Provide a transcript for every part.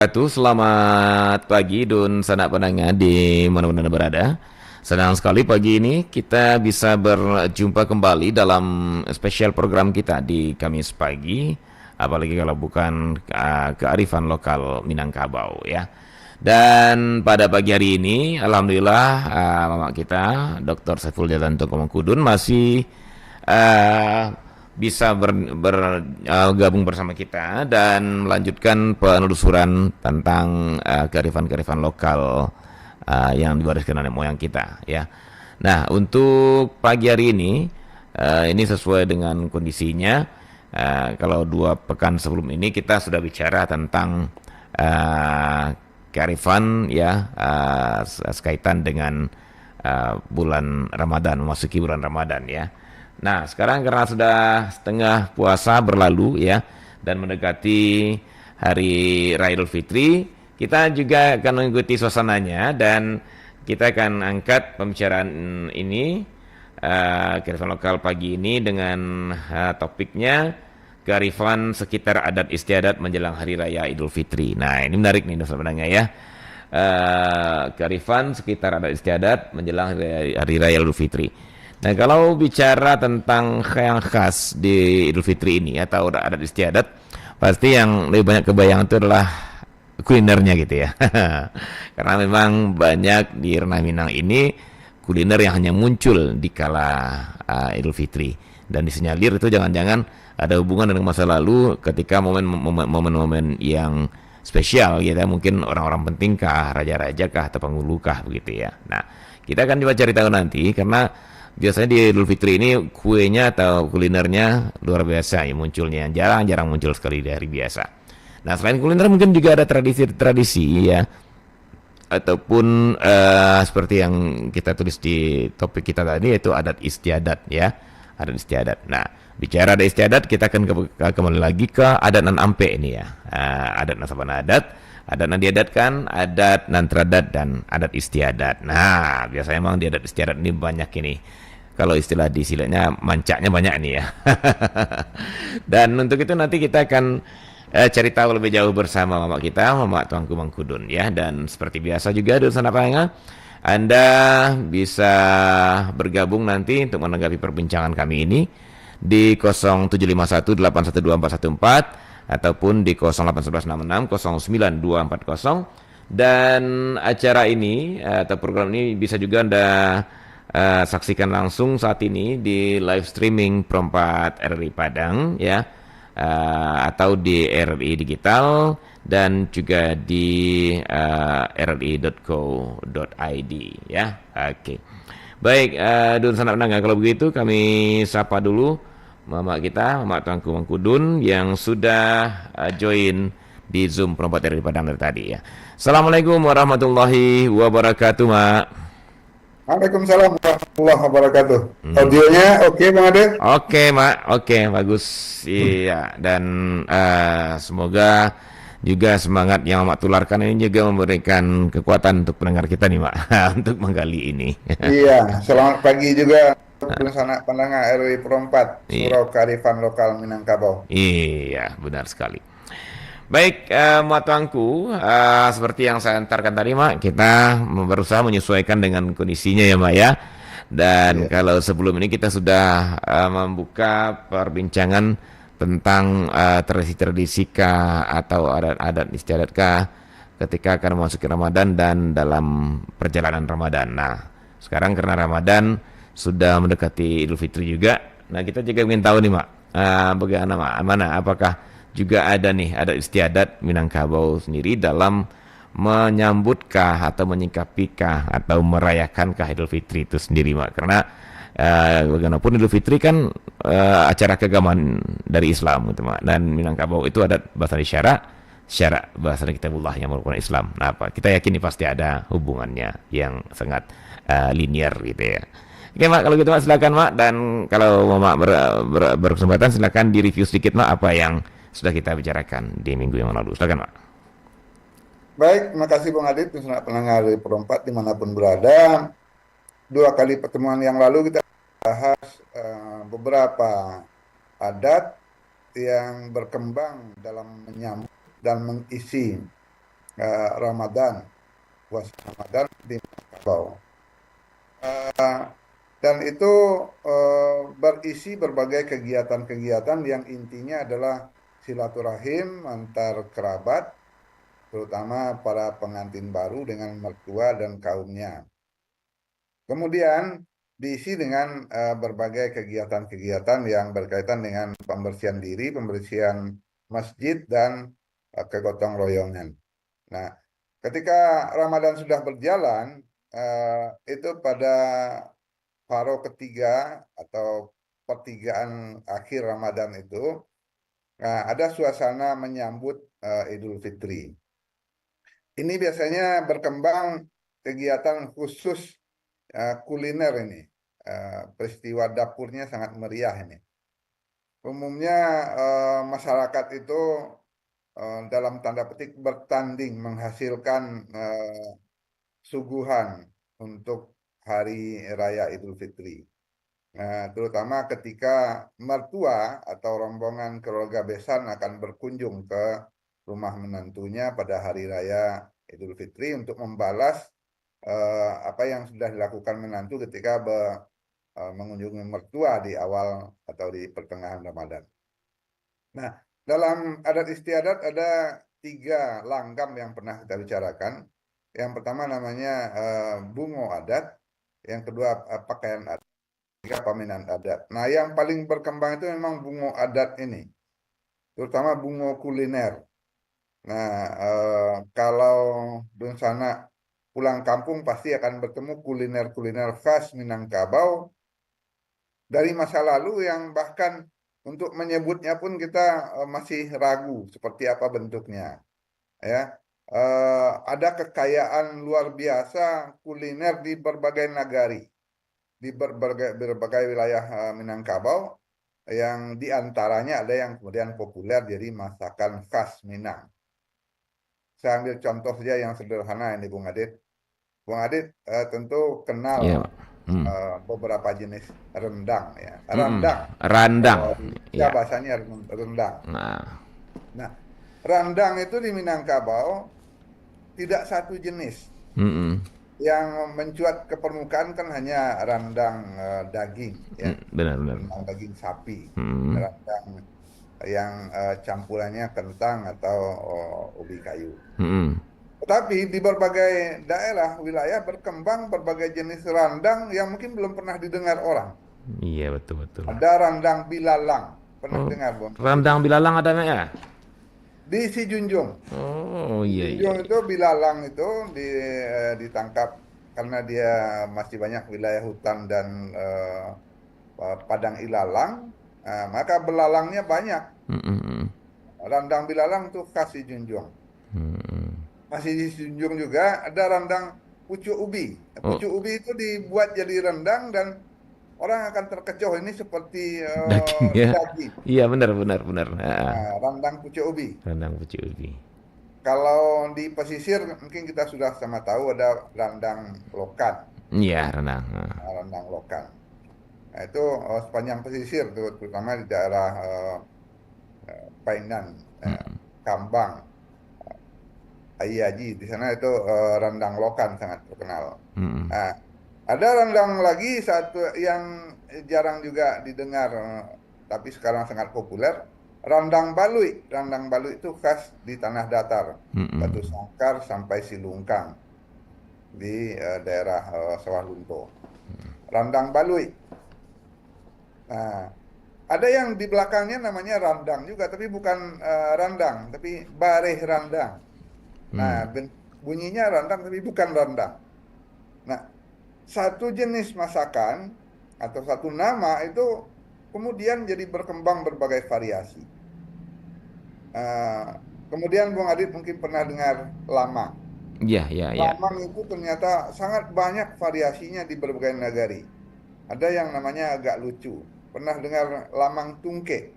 Selamat pagi Dun sanak pendengar di mana-mana berada. Senang sekali pagi ini kita bisa berjumpa kembali dalam spesial program kita di Kamis pagi. Apalagi kalau bukan kearifan lokal Minangkabau ya. Dan pada pagi hari ini, alhamdulillah mama kita, Dr. Saiful Jalanto Komangkudun masih uh, bisa bergabung bersama kita dan melanjutkan penelusuran tentang kearifan-kearifan lokal yang diwariskan nenek moyang kita ya. Nah, untuk pagi hari ini sesuai dengan kondisinya. Kalau 2 pekan sebelum ini kita sudah bicara tentang kearifan ya, sekaitan dengan bulan Ramadan, memasuki bulan Ramadan ya. Nah, sekarang karena sudah setengah puasa berlalu ya dan mendekati hari Raya Idul Fitri, kita juga akan mengikuti suasananya dan kita akan angkat pembicaraan ini kearifan lokal pagi ini dengan topiknya kearifan sekitar adat istiadat menjelang hari Raya Idul Fitri. Nah, ini menarik nih sebenarnya ya. Kearifan sekitar adat istiadat menjelang hari Raya Idul Fitri. Nah, kalau bicara tentang yang khas di Idul Fitri ini atau adat istiadat, pasti yang lebih banyak kebayang itu adalah kulinernya gitu ya. Karena memang banyak di Ranah Minang ini kuliner yang hanya muncul di kala Idul Fitri dan disinyalir itu jangan-jangan ada hubungan dengan masa lalu ketika momen-momen yang spesial gitu ya, mungkin orang-orang penting kah, raja-raja kah atau penghulu kah begitu ya. Nah, kita akan coba cari tahu nanti karena biasanya di Idul Fitri ini kuenya atau kulinernya luar biasa ya munculnya, jarang-jarang muncul sekali di hari biasa. Nah, selain kuliner mungkin juga ada tradisi-tradisi ya, ataupun seperti yang kita tulis di topik kita tadi yaitu adat istiadat ya, adat istiadat. Nah, bicara adat istiadat kita akan kembali lagi ke adat nan ampe ini ya, adat nasaban adat nan diadatkan, adat nan teradat dan adat istiadat. Nah, biasanya memang di adat istiadat ini banyak ini. Kalau istilah di silatnya mancaknya banyak nih ya. Dan untuk itu nanti kita akan cari tahu lebih jauh bersama mama kita, Mama Tuanku Mangkudun ya. Dan seperti biasa juga di sana pendengar, Anda bisa bergabung nanti untuk menanggapi perbincangan kami ini di 0751812414 ataupun di 081166092440. Dan acara ini atau program ini bisa juga Anda saksikan langsung saat ini di live streaming Perempat RRI Padang ya, atau di RRI Digital dan juga di rri.co.id ya. Oke. Baik, Dun sanak pendengar, kalau begitu kami sapa dulu Mama kita, Mama Tuanku Mangkudun yang sudah join di Zoom Perempat RRI Padang dari tadi ya. Assalamualaikum warahmatullahi wabarakatuh, Mak. Waalaikumsalam warahmatullahi wabarakatuh. Audionya oke, Bang Ade? Oke, Mak. Oke, bagus. Iya, dan semoga juga semangat yang Mak tularkan ini juga memberikan kekuatan untuk pendengar kita nih, Mak, untuk menggali ini. Iya, selamat pagi juga untuk sanak pendengar RW Perempat, Iya, Surau Kearifan Lokal Minangkabau. iya, benar sekali. Baik, Mak Tuanku, seperti yang saya antarkan tadi, Mak, kita berusaha menyesuaikan dengan kondisinya ya, Mak ya. Dan Iya, kalau sebelum ini kita sudah membuka perbincangan tentang tradisi-tradisi kah atau adat-adat istiadat kah ketika akan memasuki Ramadan dan dalam perjalanan Ramadan. Nah, sekarang karena Ramadan sudah mendekati Idul Fitri juga. Nah, kita juga ingin tahu nih, Mak, bagaimana, Mak, mana apakah juga ada nih adat istiadat Minangkabau sendiri dalam menyambutkah atau menyingkapikah atau merayakankah Idul Fitri itu sendiri, Mak? Karena bagaimanapun Idul Fitri kan acara keagamaan dari Islam gitu, Mak. Dan Minangkabau itu adat bahasa syarak bahasa kitabullah yang merupakan Islam. Nah, apa? Kita yakini pasti ada hubungannya yang sangat linear gitu ya. Oke, Mak, kalau gitu Mak silakan, Mak, dan kalau Mak berkesempatan silakan di-review sedikit, Mak, apa yang sudah kita bicarakan di minggu yang lalu. Silakan, Mak. baik, terima kasih Bang Adit, sanak pendengar RW Perempat dimanapun berada. 2 kali pertemuan yang lalu kita bahas beberapa adat yang berkembang dalam menyambut dan mengisi Ramadan, puasa Ramadan di Minangkabau. Eh, dan itu berisi berbagai kegiatan-kegiatan yang intinya adalah silaturahim antar kerabat, terutama para pengantin baru dengan mertua dan kaumnya. Kemudian diisi dengan berbagai kegiatan-kegiatan yang berkaitan dengan pembersihan diri, pembersihan masjid, dan kegotong royongan. Nah, ketika Ramadan sudah berjalan, itu pada Faro ketiga atau pertigaan akhir Ramadan itu, ada suasana menyambut Idul Fitri. Ini biasanya berkembang kegiatan khusus kuliner ini. Peristiwa dapurnya sangat meriah ini. Umumnya masyarakat itu dalam tanda petik bertanding menghasilkan suguhan untuk Hari Raya Idul Fitri. Terutama ketika mertua atau rombongan keluarga besan akan berkunjung ke rumah menantunya pada hari raya Idul Fitri untuk membalas apa yang sudah dilakukan menantu ketika mengunjungi mertua di awal atau di pertengahan Ramadan. Nah, dalam adat istiadat ada 3 langgam yang pernah kita bicarakan. Yang pertama namanya bungo adat, yang kedua pakaian adat, tiga paminan adat. Nah, yang paling berkembang itu memang bungo adat ini, terutama bungo kuliner. Nah, kalau di sana pulang kampung pasti akan bertemu kuliner-kuliner khas Minangkabau dari masa lalu yang bahkan untuk menyebutnya pun kita masih ragu seperti apa bentuknya. Ya, ada kekayaan luar biasa kuliner di berbagai nagari, di berbagai wilayah Minangkabau, yang diantaranya ada yang kemudian populer jadi masakan khas Minang. Saya ambil contoh saja yang sederhana ini, Bung Adit. Bung Adit tentu kenal Iya, Pak. beberapa jenis rendang ya. Mm-mm. Rendang, Randang. kalau di Indonesia Ya. bahasanya rendang. Nah, Nah, rendang itu di Minangkabau tidak satu jenis. mm-mm. Yang mencuat ke permukaan kan hanya rendang daging ya, Benar-benar. rendang daging sapi, Mm-mm. rendang yang campurannya kentang atau ubi kayu. Mm-mm. Tetapi di berbagai daerah, wilayah berkembang berbagai jenis rendang yang mungkin belum pernah didengar orang. Iya, betul-betul. Ada rendang bilalang, pernah Oh, dengar Bang Adit? randang bilalang ada nggak ya? Di Sijunjung. Oh, Di iya, iya, Sijunjung iya. itu bilalang itu ditangkap karena dia masih banyak wilayah hutan dan padang ilalang, maka belalangnya banyak. Mm-mm. Rendang bilalang itu khas Sijunjung. Mm-mm. Masih di Sijunjung juga ada rendang pucuk ubi. Oh, Pucuk ubi itu dibuat jadi rendang dan orang akan terkecoh ini seperti dagingnya. daging. Iya, benar, benar, benar. Ah, Nah, rendang pucuk ubi. rendang pucuk ubi. Kalau di pesisir mungkin kita sudah sama tahu ada rendang lokan. Iya, rendang. Rendang lokan. Nah, itu sepanjang pesisir tuh, terutama di daerah Painan, Kambang, Aiyaji. Di sana itu rendang lokan sangat terkenal. Mm-mm. Nah, ada rendang lagi satu yang jarang juga didengar, tapi sekarang sangat populer. Rendang balui. Rendang balui itu khas di tanah datar, Mm-mm. Batu Sangkar sampai Silungkang di daerah Sawah Lunto. Rendang balui. Nah, ada yang di belakangnya namanya randang juga, tapi bukan randang, tapi bareh randang. Nah, Mm. bunyinya randang, tapi bukan randang. Nah, satu jenis masakan atau satu nama itu kemudian jadi berkembang berbagai variasi. Eh, Kemudian Bung Adit mungkin pernah dengar lamang. Iya, iya, iya. Lamang itu ternyata sangat banyak variasinya di berbagai negari. Ada yang namanya agak lucu. Pernah dengar lamang tungke?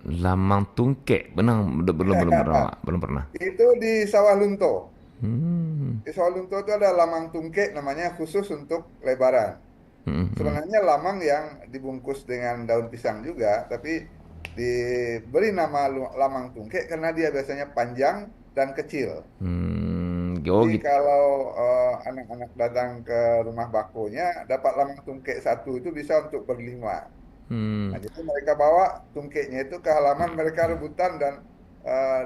Lamang tungke. Benar, belum, belum, belum pernah, Pak. Belum pernah. Itu di Sawah Lunto. Hmm. Di Sawah Lunto itu ada lamang tungke namanya khusus untuk lebaran. Mm-mm. Sebenarnya lamang yang dibungkus dengan daun pisang juga, tapi diberi nama lamang tungke karena dia biasanya panjang dan kecil. Oh Jadi gitu. kalau anak-anak datang ke rumah bakonya dapat lamang tungkek satu itu bisa untuk berlima. Hmm. Nah, jadi mereka bawa tungkeknya itu ke halaman, mereka rebutan dan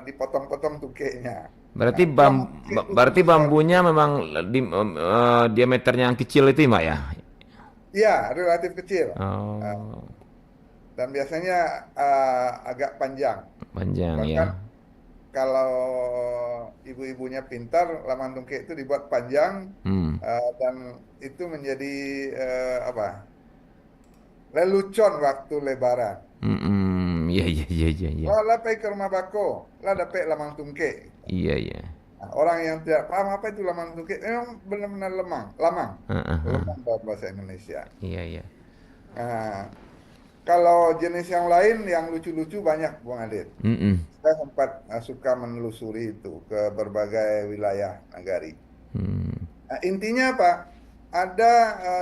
dipotong-potong tungkeknya. Nah, Berarti lamang tungkek itu berarti sebesar bambunya memang diameternya yang kecil itu Mbak ya? ya relatif kecil. Nah, Oh, dan biasanya agak panjang. panjang ya. Bahkan kalau ibu-ibunya pintar, laman tungkek itu dibuat panjang Hmm. dan itu menjadi apa? Lelucon waktu lebaran. Hmm. Iya iya iya iya iya. Lah pergi ke rumah bako, lah dapat lamang tungkek. Iya iya. Nah, orang yang tidak paham apa itu lamang tungkek, memang benar-benar lamang, Heeh, heeh. lemang dalam bahasa Indonesia. Iya iya. Nah, kalau jenis yang lain yang lucu-lucu banyak, Bung Adit. Mm-mm. Saya sempat suka menelusuri itu ke berbagai wilayah nagari. Hmm. Nah, intinya apa? Ada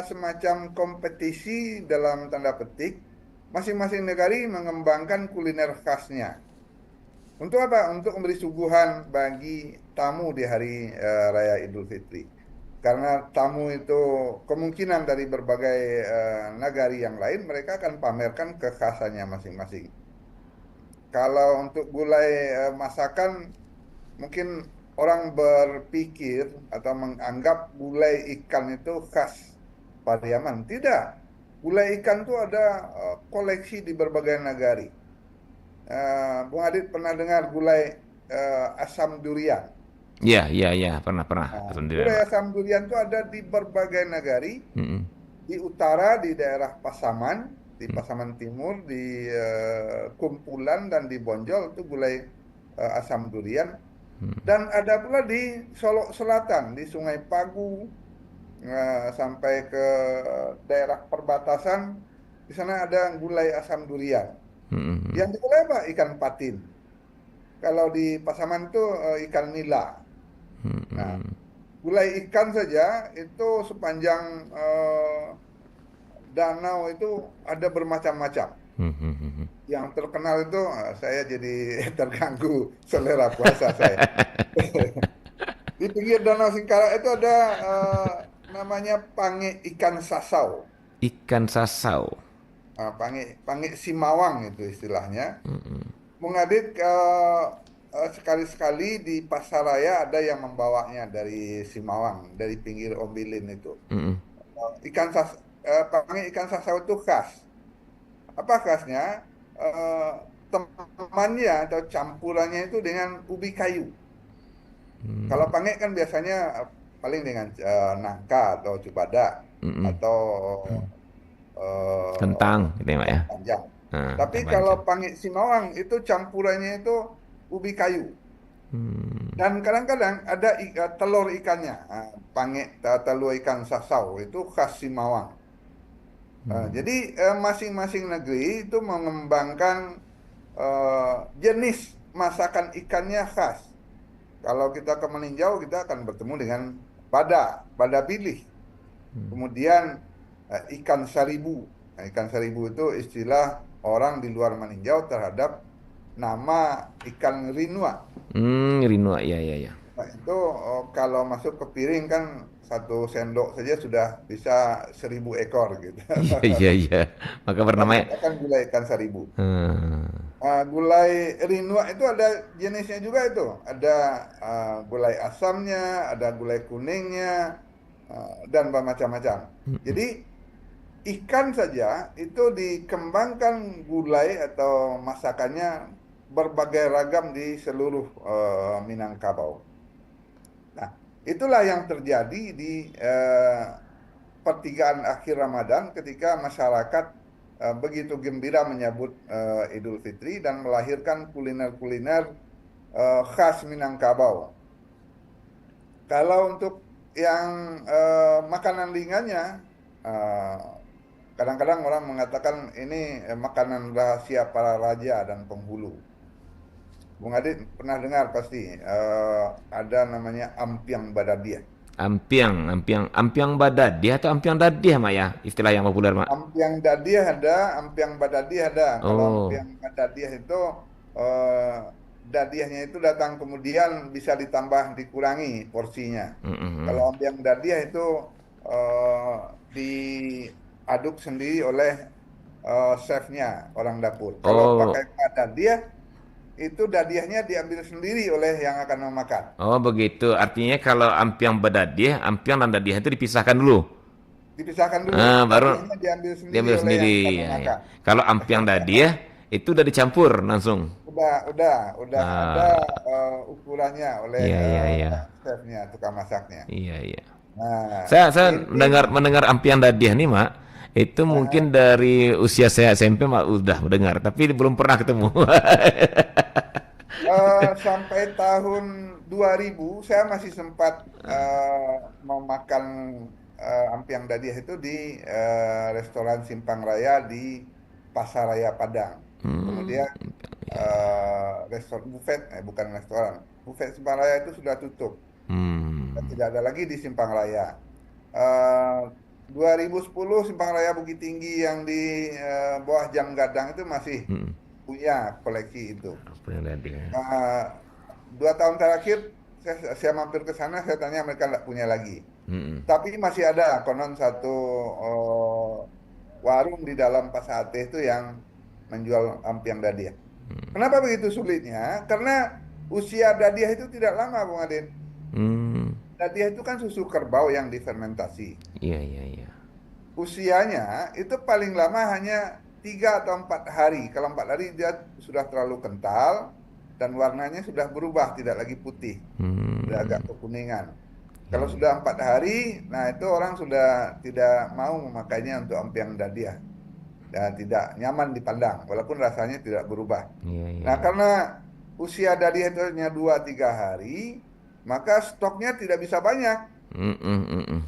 semacam kompetisi dalam tanda petik, masing-masing negari mengembangkan kuliner khasnya. Untuk apa? Untuk memberi suguhan bagi tamu di hari Raya Idul Fitri. Karena tamu itu kemungkinan dari berbagai nagari yang lain, mereka akan pamerkan kekhasannya masing-masing. Kalau untuk gulai masakan, mungkin orang berpikir atau menganggap gulai ikan itu khas Pariaman. Tidak. Gulai ikan itu ada koleksi di berbagai nagari. Bung Adit pernah dengar gulai asam durian. Iya iya iya, pernah pernah Nah, sendirian gulai Pak. asam durian itu ada di berbagai nagari. Mm-mm. Di utara di daerah Pasaman, di Mm. Pasaman Timur, di Kumpulan dan di Bonjol itu gulai asam durian. Dan ada pula di Solok Selatan, di Sungai Pagu, sampai ke daerah perbatasan, di sana ada gulai asam durian. Mm-mm. Yang digulai apa? Ikan patin. Kalau di Pasaman itu ikan nila. Nah, Mm-mm. gulai ikan saja itu sepanjang danau itu ada bermacam-macam. Mm-mm. Yang terkenal itu saya jadi terganggu selera puasa saya. Di pinggir Danau Singkarak itu ada namanya pange ikan sasau. Ikan sasau. Pange, pange simawang itu istilahnya. Mm-mm. Mengadit sekali-sekali di pasaraya ada yang membawanya dari Simawang, dari pinggir Ombilin itu. Mm-mm. Ikan pange ikan sasau itu khas. Apa khasnya? Eh, temannya atau campurannya itu dengan ubi kayu. Kalau pange kan biasanya paling dengan nangka atau cubadak Mm-mm. atau Kentang gitu ya Pak ya. kacang panjang. Nah, Tapi kentang kalau panjang. pange Simawang itu campurannya itu ubi kayu. Hmm. Dan kadang-kadang ada telur ikannya. Pange telur ikan sasau itu khas Simawang. Jadi masing-masing negeri itu mengembangkan jenis masakan ikannya khas. Kalau kita ke Meninjau, kita akan bertemu dengan bada bilih. Kemudian ikan saribu. Nah, ikan saribu itu istilah orang di luar Meninjau terhadap nama ikan rinua. Rinua ya ya ya. Nah, itu kalau masuk ke piring kan satu sendok saja sudah bisa 1.000 ekor gitu. Iya iya iya. Maka bernama Kebanyakan gulai ikan saribu. hmm. Gulai rinua itu ada jenisnya juga itu. Ada gulai asamnya, ada gulai kuningnya, dan bermacam-macam. Jadi ikan saja itu dikembangkan gulai atau masakannya berbagai ragam di seluruh Minangkabau. Nah, itulah yang terjadi di pertigaan akhir Ramadan ketika masyarakat begitu gembira menyambut Idul Fitri dan melahirkan kuliner-kuliner khas Minangkabau. Kalau untuk yang makanan ringannya, eh, kadang-kadang orang mengatakan ini makanan rahasia para raja dan penghulu. Bung Adit pernah dengar pasti ada namanya ampiang badadiah. Ampiang badadiah atau ampiang dadiah Mak ya, istilah yang populer Mak. Ampiang dadiah ada, ampiang badadiah ada. Kalau Oh, ampiang badadiah itu eh, dadiahnya itu datang kemudian bisa ditambah dikurangi porsinya. Mm-mm. Kalau ampiang dadiah itu diaduk sendiri oleh chefnya orang dapur. Kalau Oh, pakai dadiah itu dadiahnya diambil sendiri oleh yang akan memakan. oh begitu. Artinya kalau ampiang bedadiah, ampiang dan dadiah itu dipisahkan dulu. Dipisahkan dulu, Ah, baru dadiahnya diambil sendiri diambil oleh yang sendiri. akan Ya, ya. memakan. Kalau ampiang dadiah itu udah dicampur langsung. Udah ada Ah, ukurannya oleh iya, iya, iya. chefnya, tukang masaknya. Iya, iya. Nah, Saya ini mendengar ampiang dadiah nih, Mak. Itu mungkin dari usia saya SMP Mak udah mendengar, tapi belum pernah ketemu. sampai tahun 2000 saya masih sempat memakan ampiang dadiah itu di restoran Simpang Raya di Pasar Raya Padang. Hmm, Kemudian restoran buffet, bukan restoran, buffet Simpang Raya itu sudah tutup. Dan hmm, tidak ada lagi di Simpang Raya. Eh 2010 Simpang Raya Bukit Tinggi yang di bawah Jam Gadang itu masih hmm. punya koleksi itu. Ampiang dadiah. Nah, 2 tahun terakhir saya mampir ke sana, saya tanya mereka nggak punya lagi. Hmm, Tapi masih ada konon satu warung di dalam Pasar Ate itu yang menjual ampiang dadiah. Kenapa begitu sulitnya? Karena usia dadiah itu tidak lama, Bung Adin. hmm. Dadiah itu kan susu kerbau yang difermentasi. Iya, iya, iya. Usianya itu paling lama hanya 3 atau 4 hari. Kalau 4 hari dia sudah terlalu kental dan warnanya sudah berubah, tidak lagi putih, sudah agak Hmm, kekuningan. iya, Kalau iya. sudah 4 hari, nah itu orang sudah tidak mau memakainya untuk ampiang dadiah dan tidak nyaman dipandang, walaupun rasanya tidak berubah. Iya, iya, Nah, iya. karena usia dadiah itu hanya 2 3 hari, maka stoknya tidak bisa banyak. Hmm, hmm, hmm, hmm.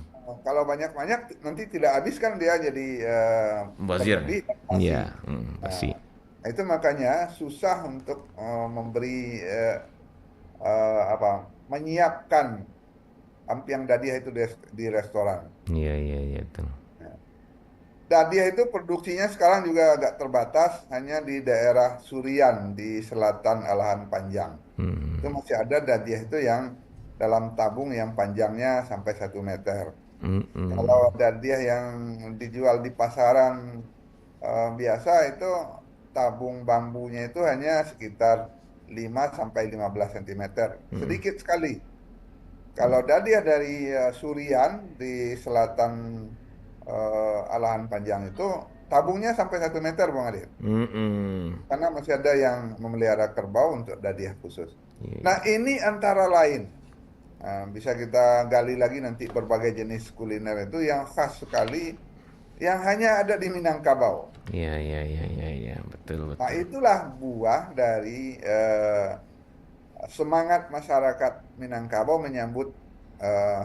Kalau banyak-banyak nanti tidak habis kan dia jadi Mubazir. berlebih dan basi. Iya, hmm, Nah, pasti. itu makanya susah untuk memberi apa menyiapkan ampiang dadiah itu di restoran. Iya, iya, iya, betul. Dadiah itu produksinya sekarang juga agak terbatas hanya di daerah Surian di selatan Alahan Panjang. Hmm, Itu masih ada dadiah itu yang dalam tabung yang panjangnya sampai 1 meter. hmm, Kalau hmm. dadiah yang dijual di pasaran biasa itu tabung bambunya itu hanya sekitar 5 sampai 15 cm. Hmm. Sedikit sekali. Kalau dadiah dari Surian di selatan Alahan Panjang itu tabungnya sampai 1 meter, Bang Adit. Mm-mm. Karena masih ada yang memelihara kerbau untuk dadiah khusus. Iya, Nah, iya. ini antara lain. Nah, bisa kita gali lagi nanti berbagai jenis kuliner itu yang khas sekali, yang hanya ada di Minangkabau. Iya, iya, iya, iya, iya. Betul, Nah, betul. itulah buah dari semangat masyarakat Minangkabau menyambut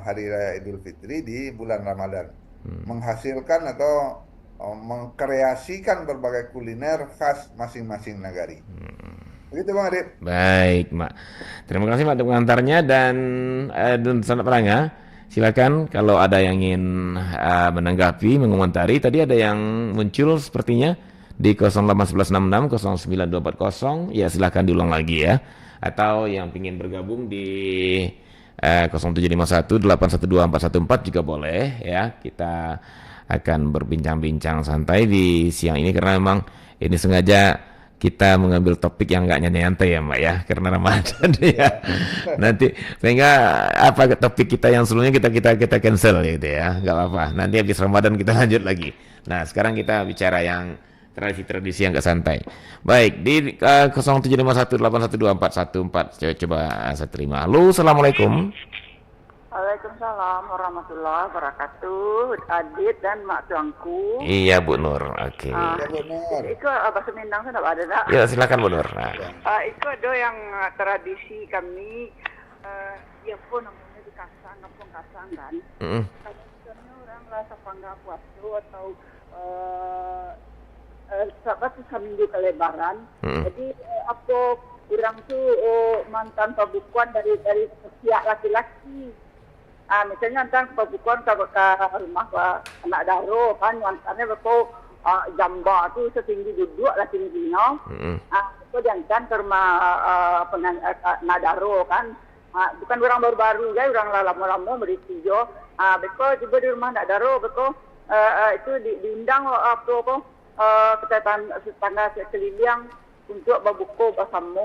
Hari Raya Idul Fitri di bulan Ramadan. Hmm. Menghasilkan atau mengkreasikan berbagai kuliner khas masing-masing negari. Begitu Bang Adit. Baik, Mak. Terima kasih, Mak, untuk pengantarnya dan Sanak Peranga. Silakan kalau ada yang ingin menanggapi, mengomentari. Tadi ada yang muncul sepertinya di 081166 09240. Ya, silakan diulang lagi ya. Atau yang ingin bergabung di 0751812414 juga boleh ya. Kita akan berbincang-bincang santai di siang ini karena memang ini sengaja kita mengambil topik yang nggak nyantai ya Mbak ya karena Ramadan ya. Ya. Nanti sehingga apa topik kita yang sebelumnya kita cancel gitu ya. Nggak apa-apa. Nanti habis Ramadan kita lanjut lagi. Nah, sekarang kita bicara yang tradisi-tradisi yang nggak santai. Baik, di 0751812414 coba saya terima. Halo, Assalamualaikum. Waalaikumsalam warahmatullahi wabarakatuh. Adit dan Mak Tuangku. Iya, Bu Nur. Oke. Ya benar. Iku bahasa Minang saya ada tak? Ya, silakan Bu Nur. Nah. Ya. Iku ada yang tradisi kami. Ya pun namanya di Kasang, kampung Kasang kan. Mm-mm. Kadang-kadang orang rasa pangga puasa atau sabat tuh seminggu kelebaran. Mm-mm. Jadi apa kurang tuh mantan pembukuan dari pihak laki-laki. Misalnya antar pembukuan ke rumah ke anak daro kan, antarnya betul jamba tu setinggi duduk lah tingginya. Mm-mm. Aku jangan ke rumah Nadaro kan. Bukan orang baru-baru ya, orang lama-lama berisi jo. Beko tiba di rumah Nadaro, beko itu diundang apa tetangga sekeliling untuk berbuka bersama.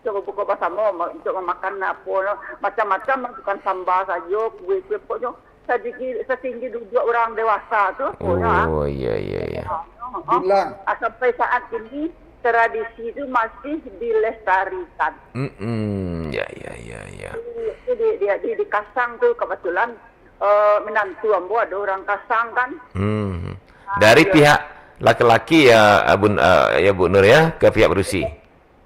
Untuk berbuka bersama untuk memakan apa macam-macam, bukan sambal saja, kue-kue pokoknya setinggi duduk orang dewasa tu. Oh, iya. Dulang. Sampai saat ini tradisi itu masih dilestarikan. Ya. Itu di Kasang tu kebetulan menantu ambo ada orang Kasang kan. Dari pihak laki-laki ya Bu Nur ya, ke pihak berusi.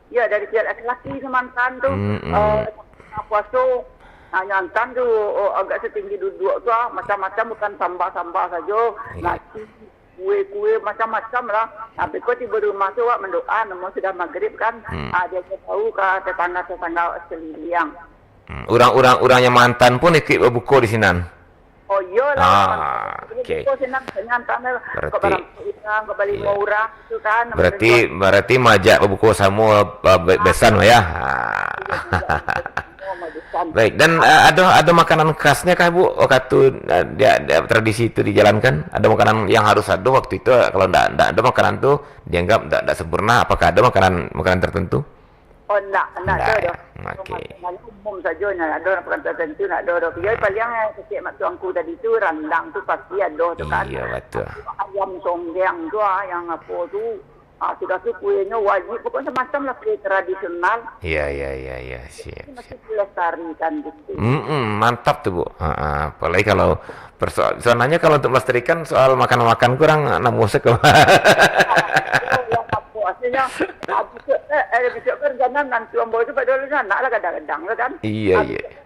Ya, dari pihak laki-laki semantan tu puasa nyantan tu agak setinggi duduk tu macam-macam, bukan sambal-sambal saja, nasi, kue-kue macam-macam lah. Tapi kau tiba rumah tu mendoa, namun sudah maghrib kan, dia tahu ke tetangga-tetangga sekeliling. Orang yang mantan pun ikut berbuka di sinan. Oh iyalah. Okey. Berarti orang tu kan. berarti majak berbuka sama besan ya. Baik, dan ada makanan khasnya kah Bu? Waktu dia tradisi itu dijalankan, ada makanan yang harus ada waktu itu. Kalau enggak ada makanan tu dianggap enggak sempurna. Apakah ada makanan tertentu? Oh, enggak ada. Okey. Umum saja, ada orang tertentu, nak ada. Dia paling kecil mak tuanku tadi tu, randang tu pasti ada tu kan. Iya, betul. Ayam songgeng tu yang apa tu. Sudah tu kuenya wajib, pokoknya macam lah kue tradisional. Iya, siap. Ini masih dilestarikan gitu. Mantap tuh Bu. Apalagi kalau soalnya kalau untuk melestarikan soal makan kurang anak musik. Maksudnya, besok kerjaan nanti ambo itu pada dulu nak lah kadang-kadang kan. Iya.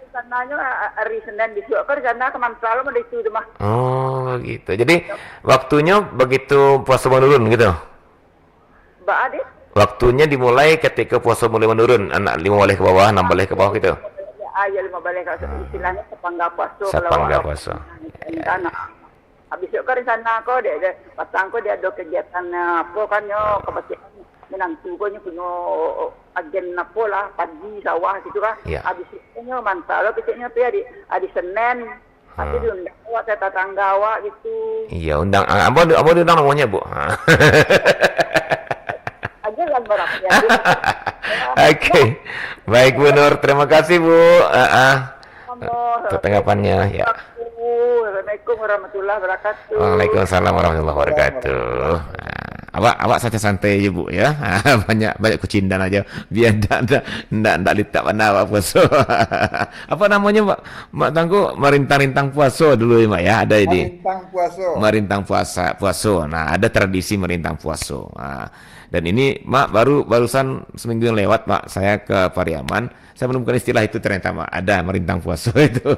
Sananya hari Senin besok kerjaan keman selalu ada itu mah. Oh gitu. Jadi waktunya begitu puasa menurun gitu. Mbak Ade? Waktunya dimulai ketika puasa mulai menurun, anak 5 balik ke bawah, 6 balik ke bawah gitu. Ya 5 balik ke istilahnya sepangga puasa. Sepangga puasa. Habis itu kan di sana kok dia patang kok dia ada kegiatan apa kan yo kebetulan menantu kok punya agen apa lah pagi sawah gitu kan. Habis itu nyo mantap lo kecilnya tu di Senin. Pasti diundang awak tetangga awak gitu. Iya, undang. Abang diundang namanya, Bu. Aja kan barangnya. Oke. Baik Bu Nur, terima kasih Bu. Tanggapannya ya. Assalamualaikum warahmatullahi wabarakatuh. Waalaikumsalam warahmatullahi wabarakatuh. Awak saja santai aja Bu ya. banyak kucindan aja biar ndak litak mana awak puasa. Apa namanya Mak Tangku, merintang-rintang puasa dulu ya Mak ya, ada ini. Merintang puasa. Nah, ada tradisi merintang puasa. Dan ini Mak barusan seminggu yang lewat Mak, saya ke Pariaman, saya menemukan istilah itu ternyata Mak, ada merintang puasa itu.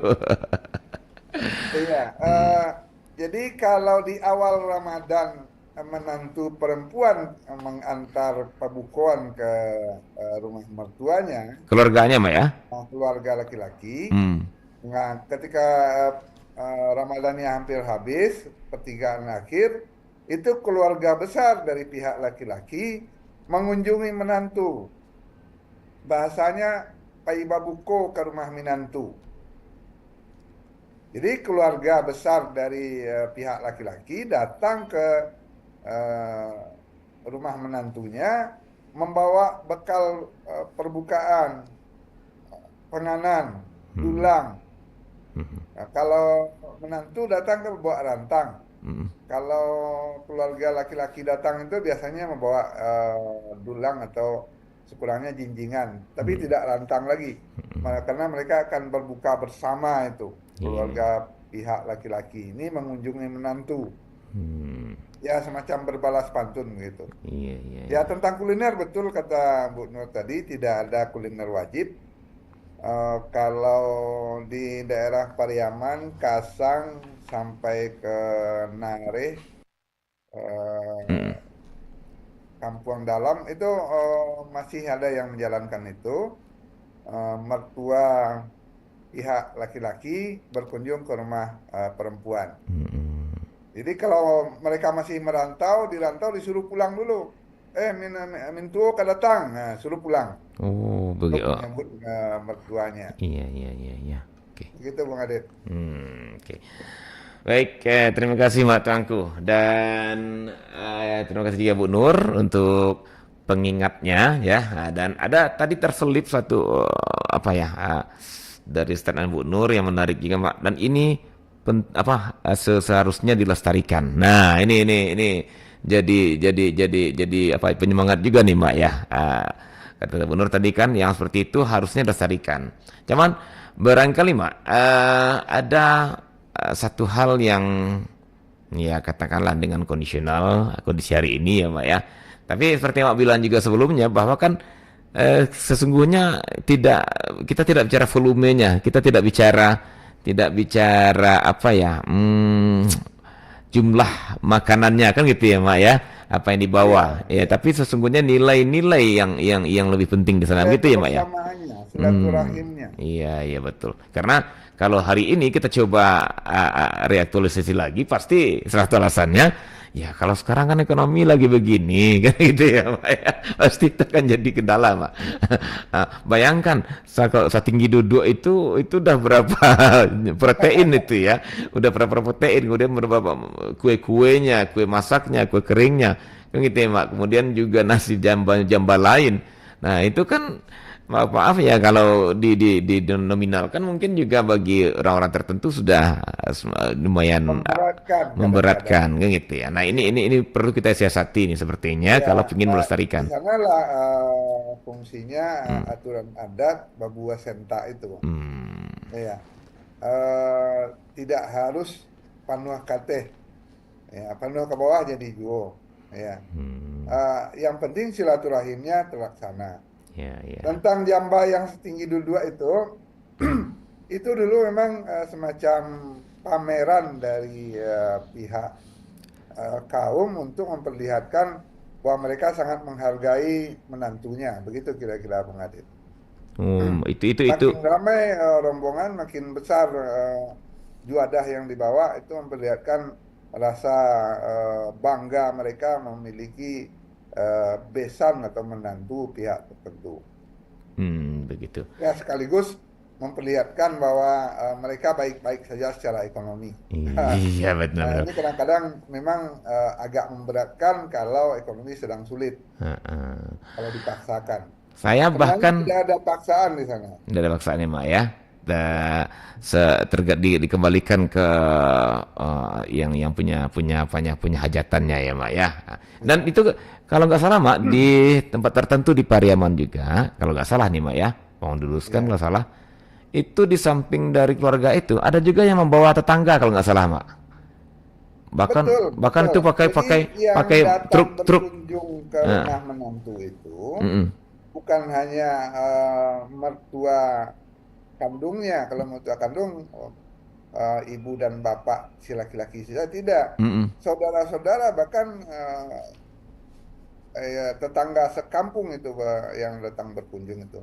Iya, jadi kalau di awal Ramadan menantu perempuan mengantar pabukuan ke rumah mertuanya, keluarganya Mak ya, keluarga laki-laki. Nah, ketika Ramadannya hampir habis, pertigaan akhir, itu keluarga besar dari pihak laki-laki mengunjungi menantu. Bahasanya pai babuko ke rumah menantu. Jadi keluarga besar dari pihak laki-laki datang ke rumah menantunya membawa bekal perbukaan, penganan, dulang. Nah, kalau menantu datang ke bawa rantang. Kalau keluarga laki-laki datang itu biasanya membawa dulang atau sekurangnya jinjingan, tapi tidak rantang lagi, karena mereka akan berbuka bersama itu. Keluarga pihak laki-laki ini mengunjungi menantu. Ya semacam berbalas pantun gitu. Ya tentang kuliner betul kata Bu Nur tadi, tidak ada kuliner wajib. Kalau di daerah Pariaman, Kasang sampai ke Nareh, Kampung Dalam itu masih ada yang menjalankan itu. Mertua pihak laki-laki berkunjung ke rumah perempuan. Jadi kalau mereka masih dirantau disuruh pulang dulu. min tuo ka datang, nah, suruh pulang Oh, untuk begitu. Oh, menyambut mertuanya. iya, iya, iya, iya. Oke. Begitu Bung Adit. Oke. Baik, terima kasih Mbak Tuanku dan terima kasih juga Bu Nur untuk pengingatnya ya. Nah, dan ada tadi terselip satu apa ya dari statement Bu Nur yang menarik juga Mbak. Dan ini seharusnya dilestarikan. Nah, ini jadi apa penyemangat juga nih Mbak ya. Kata Bu Nur tadi kan yang seperti itu harusnya dilestarikan. Cuman barangkali Mbak ada satu hal yang ya katakanlah dengan kondisional kondisi hari ini ya Mbak ya. Tapi seperti yang Mbak bilang juga sebelumnya bahwa kan sesungguhnya kita tidak bicara volumenya, kita tidak bicara apa ya jumlah makanannya kan gitu ya Mbak ya, apa yang dibawa ya, tapi sesungguhnya nilai-nilai yang lebih penting di sana Nilai gitu ya Mbak ya. kebersamaannya, silaturahimnya. Iya, iya betul. Karena kalau hari ini kita coba reaktualisasi lagi, pasti salah satu alasannya, ya kalau sekarang kan ekonomi lagi begini, kan gitu ya, Pak ya. Pasti itu akan jadi kendala, Pak. Bayangkan, kalau setinggi duduk itu udah berapa protein itu ya, udah berapa protein, kemudian berapa kue-kuenya, kue masaknya, kue keringnya, kan gitu ya, Pak. Kemudian juga nasi jambal lain. Nah, itu kan maaf ya kalau di nominalkan mungkin juga bagi orang-orang tertentu sudah lumayan Memberatkan kadang-kadang. memberatkan kan gitu ya. Nah, ini perlu kita siasati nih sepertinya Ya, kalau ingin di melestarikan. sanalah fungsinya Hmm. aturan adat Babua Senta itu. Hmm. Ya, eh, tidak harus panuh kateh, ya, panuh ke bawah jadi juo. Ya, Hmm. yang penting silaturahimnya terlaksana. Ya, ya. Tentang jamba yang setinggi dua itu, itu dulu memang semacam pameran dari pihak kaum untuk memperlihatkan bahwa mereka sangat menghargai menantunya. Begitu kira-kira Bung Adit. Itu. Makin ramai rombongan, makin besar juadah yang dibawa, itu memperlihatkan rasa bangga mereka memiliki besan atau menantu pihak tertentu. Begitu. Ya, sekaligus memperlihatkan bahwa mereka baik-baik saja secara ekonomi. Iya, benar. Ini kadang-kadang memang agak memberatkan kalau ekonomi sedang sulit, kalau dipaksakan. Saya Sebenarnya bahkan tidak ada paksaan di sana. tidak ada paksaannya Mak ya. Dikembalikan ke yang punya hajatannya ya Mak ya. Dan itu kalau nggak salah Mak di tempat tertentu di Pariaman juga, kalau nggak salah nih Mak ya, mau diluruskan Ya. nggak salah, itu di samping dari keluarga itu ada juga yang membawa tetangga kalau nggak salah Mak. Bahkan Betul, bahkan betul. itu pakai Jadi pakai yang pakai datang truk. berkunjung ke Nah, rumah menantu itu mm-mm. bukan hanya mertua kandungnya. Kalau mertua kandung, ibu dan bapak si laki-laki saja tidak. Mm-mm. Saudara-saudara bahkan tetangga sekampung itu yang datang berkunjung itu.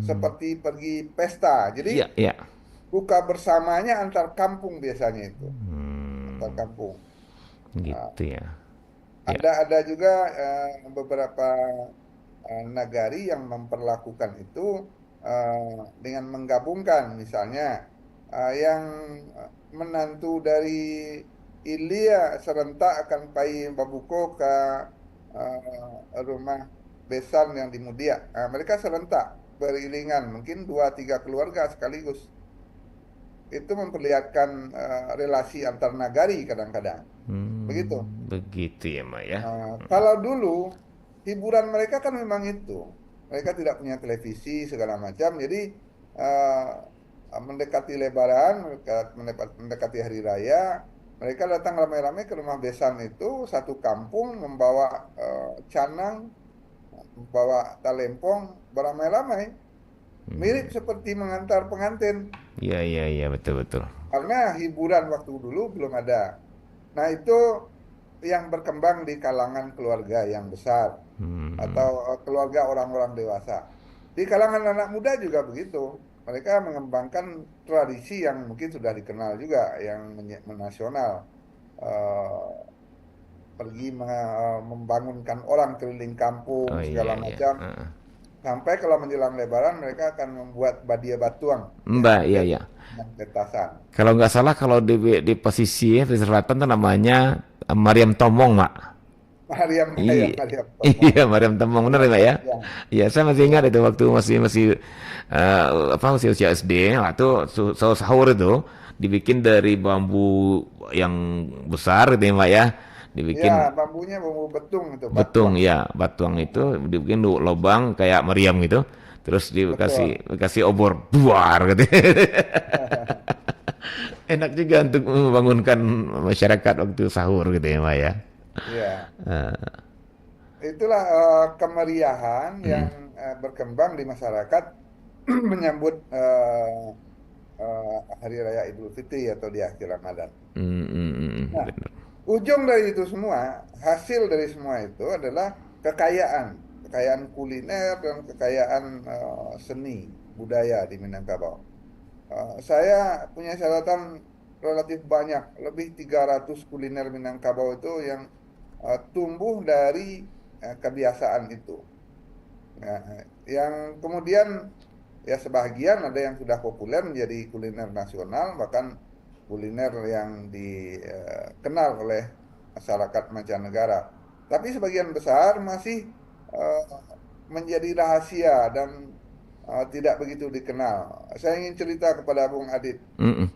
Seperti pergi pesta. Iya, Jadi iya. buka bersamanya antar kampung biasanya itu. Antar kampung. Gitu ya. Ya. Ada juga beberapa nagari yang memperlakukan itu dengan menggabungkan, misalnya yang menantu dari Ilya serentak akan pai babuko ke rumah besan yang di Mudia. Mereka serentak beriringan, mungkin 2-3 keluarga sekaligus. Itu memperlihatkan relasi antar nagari kadang-kadang. Begitu. Begitu ya, Mak ya. Kalau dulu hiburan mereka kan memang itu, mereka tidak punya televisi segala macam, jadi mendekati Lebaran, mendekati Hari Raya, mereka datang ramai-ramai ke rumah besan itu, satu kampung membawa canang, membawa talempong, beramai-ramai, mirip seperti mengantar pengantin, Iya, iya, iya, betul, betul. karena hiburan waktu dulu belum ada. Nah, itu yang berkembang di kalangan keluarga yang besar atau keluarga orang-orang dewasa. Di kalangan anak muda juga begitu. Mereka mengembangkan tradisi yang mungkin sudah dikenal juga, yang menasional. pergi membangunkan orang keliling kampung Oh iya segala iya. macam. Sampai kalau menjelang Lebaran mereka akan membuat badia batuang yang Mbak, iya identik iya. dengan petasan. Kalau nggak salah kalau di pesisir di selatan tuh namanya Mariam Tomong, Mak. Mariam ya, Iya, Mariam Tomong. iya Mariam Tomong bener ya, Mbak ya. Ya, Iya, saya masih ya, ingat itu waktu masih masih apa masih usia SD, waktu sahur itu dibikin dari bambu yang besar gitu ya, Mbak ya. ya, Dibikin bambunya bambu betung itu, betung batuang. ya, batuang itu dibikin lubang kayak meriam gitu. Terus Betul. dikasih obor buar gitu. Enak juga untuk membangunkan masyarakat waktu sahur gitu ya, Mbak ya. Ya, Eh, itulah kemeriahan yang mm, berkembang di masyarakat menyambut Hari Raya Idul Fitri atau di akhir Ramadan. Nah, bener. ujung dari itu semua, hasil dari semua itu adalah kekayaan, kekayaan kuliner dan kekayaan seni budaya di Minangkabau. Saya punya catatan relatif banyak, lebih 300 kuliner Minangkabau itu yang tumbuh dari kebiasaan itu. Nah, yang kemudian ya sebagian ada yang sudah populer menjadi kuliner nasional, bahkan kuliner yang dikenal oleh masyarakat mancanegara. Tapi sebagian besar masih eh, menjadi rahasia dan tidak begitu dikenal. Saya ingin cerita kepada Bung Adit. Mm-mm.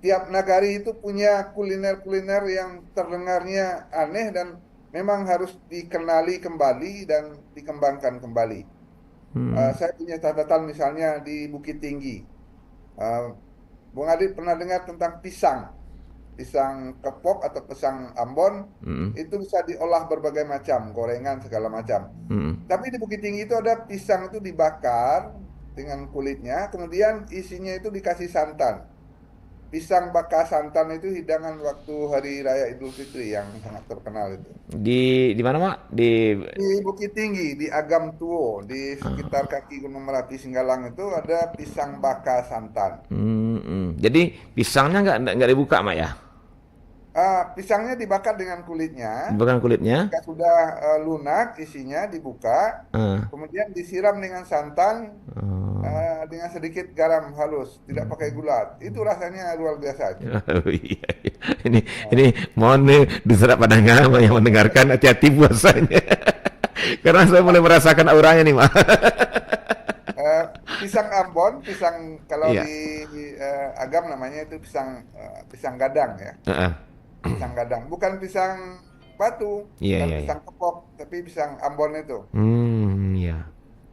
Tiap nagari itu punya kuliner-kuliner yang terdengarnya aneh dan memang harus dikenali kembali dan dikembangkan kembali. Mm, Saya punya catatan misalnya di Bukit Tinggi. Eh, Bung Adit pernah dengar tentang pisang, pisang kepok atau pisang Ambon, mm, itu bisa diolah berbagai macam, gorengan segala macam. mm. Tapi di Bukit Tinggi itu ada pisang itu dibakar dengan kulitnya, kemudian isinya itu dikasih santan. Pisang bakar santan itu hidangan waktu Hari Raya Idul Fitri yang sangat terkenal itu. Di mana, Mak? Di Bukit Tinggi, di Agam Tuo, di sekitar kaki Gunung Merapi Singgalang itu ada pisang bakar santan. Jadi pisangnya nggak dibuka, Mak ya? Pisangnya dibakar dengan kulitnya. Bukan kulitnya? Ketika sudah lunak isinya dibuka, Ah. kemudian disiram dengan santan Oh. dengan sedikit garam halus, tidak pakai gula. Itu rasanya luar biasa itu. Oh, iya, iya. Ini mohon nih diserap pandangan yang mendengarkan hati-hati puasanya. Karena saya mulai merasakan auranya nih, Mak. Eh, Pisang Ambon, pisang kalau Iya. di Agam namanya itu pisang gadang ya, Heeh. pisang gadang, bukan pisang batu, Iya, bukan iya, iya. pisang kepok, tapi pisang Ambon itu. Iya.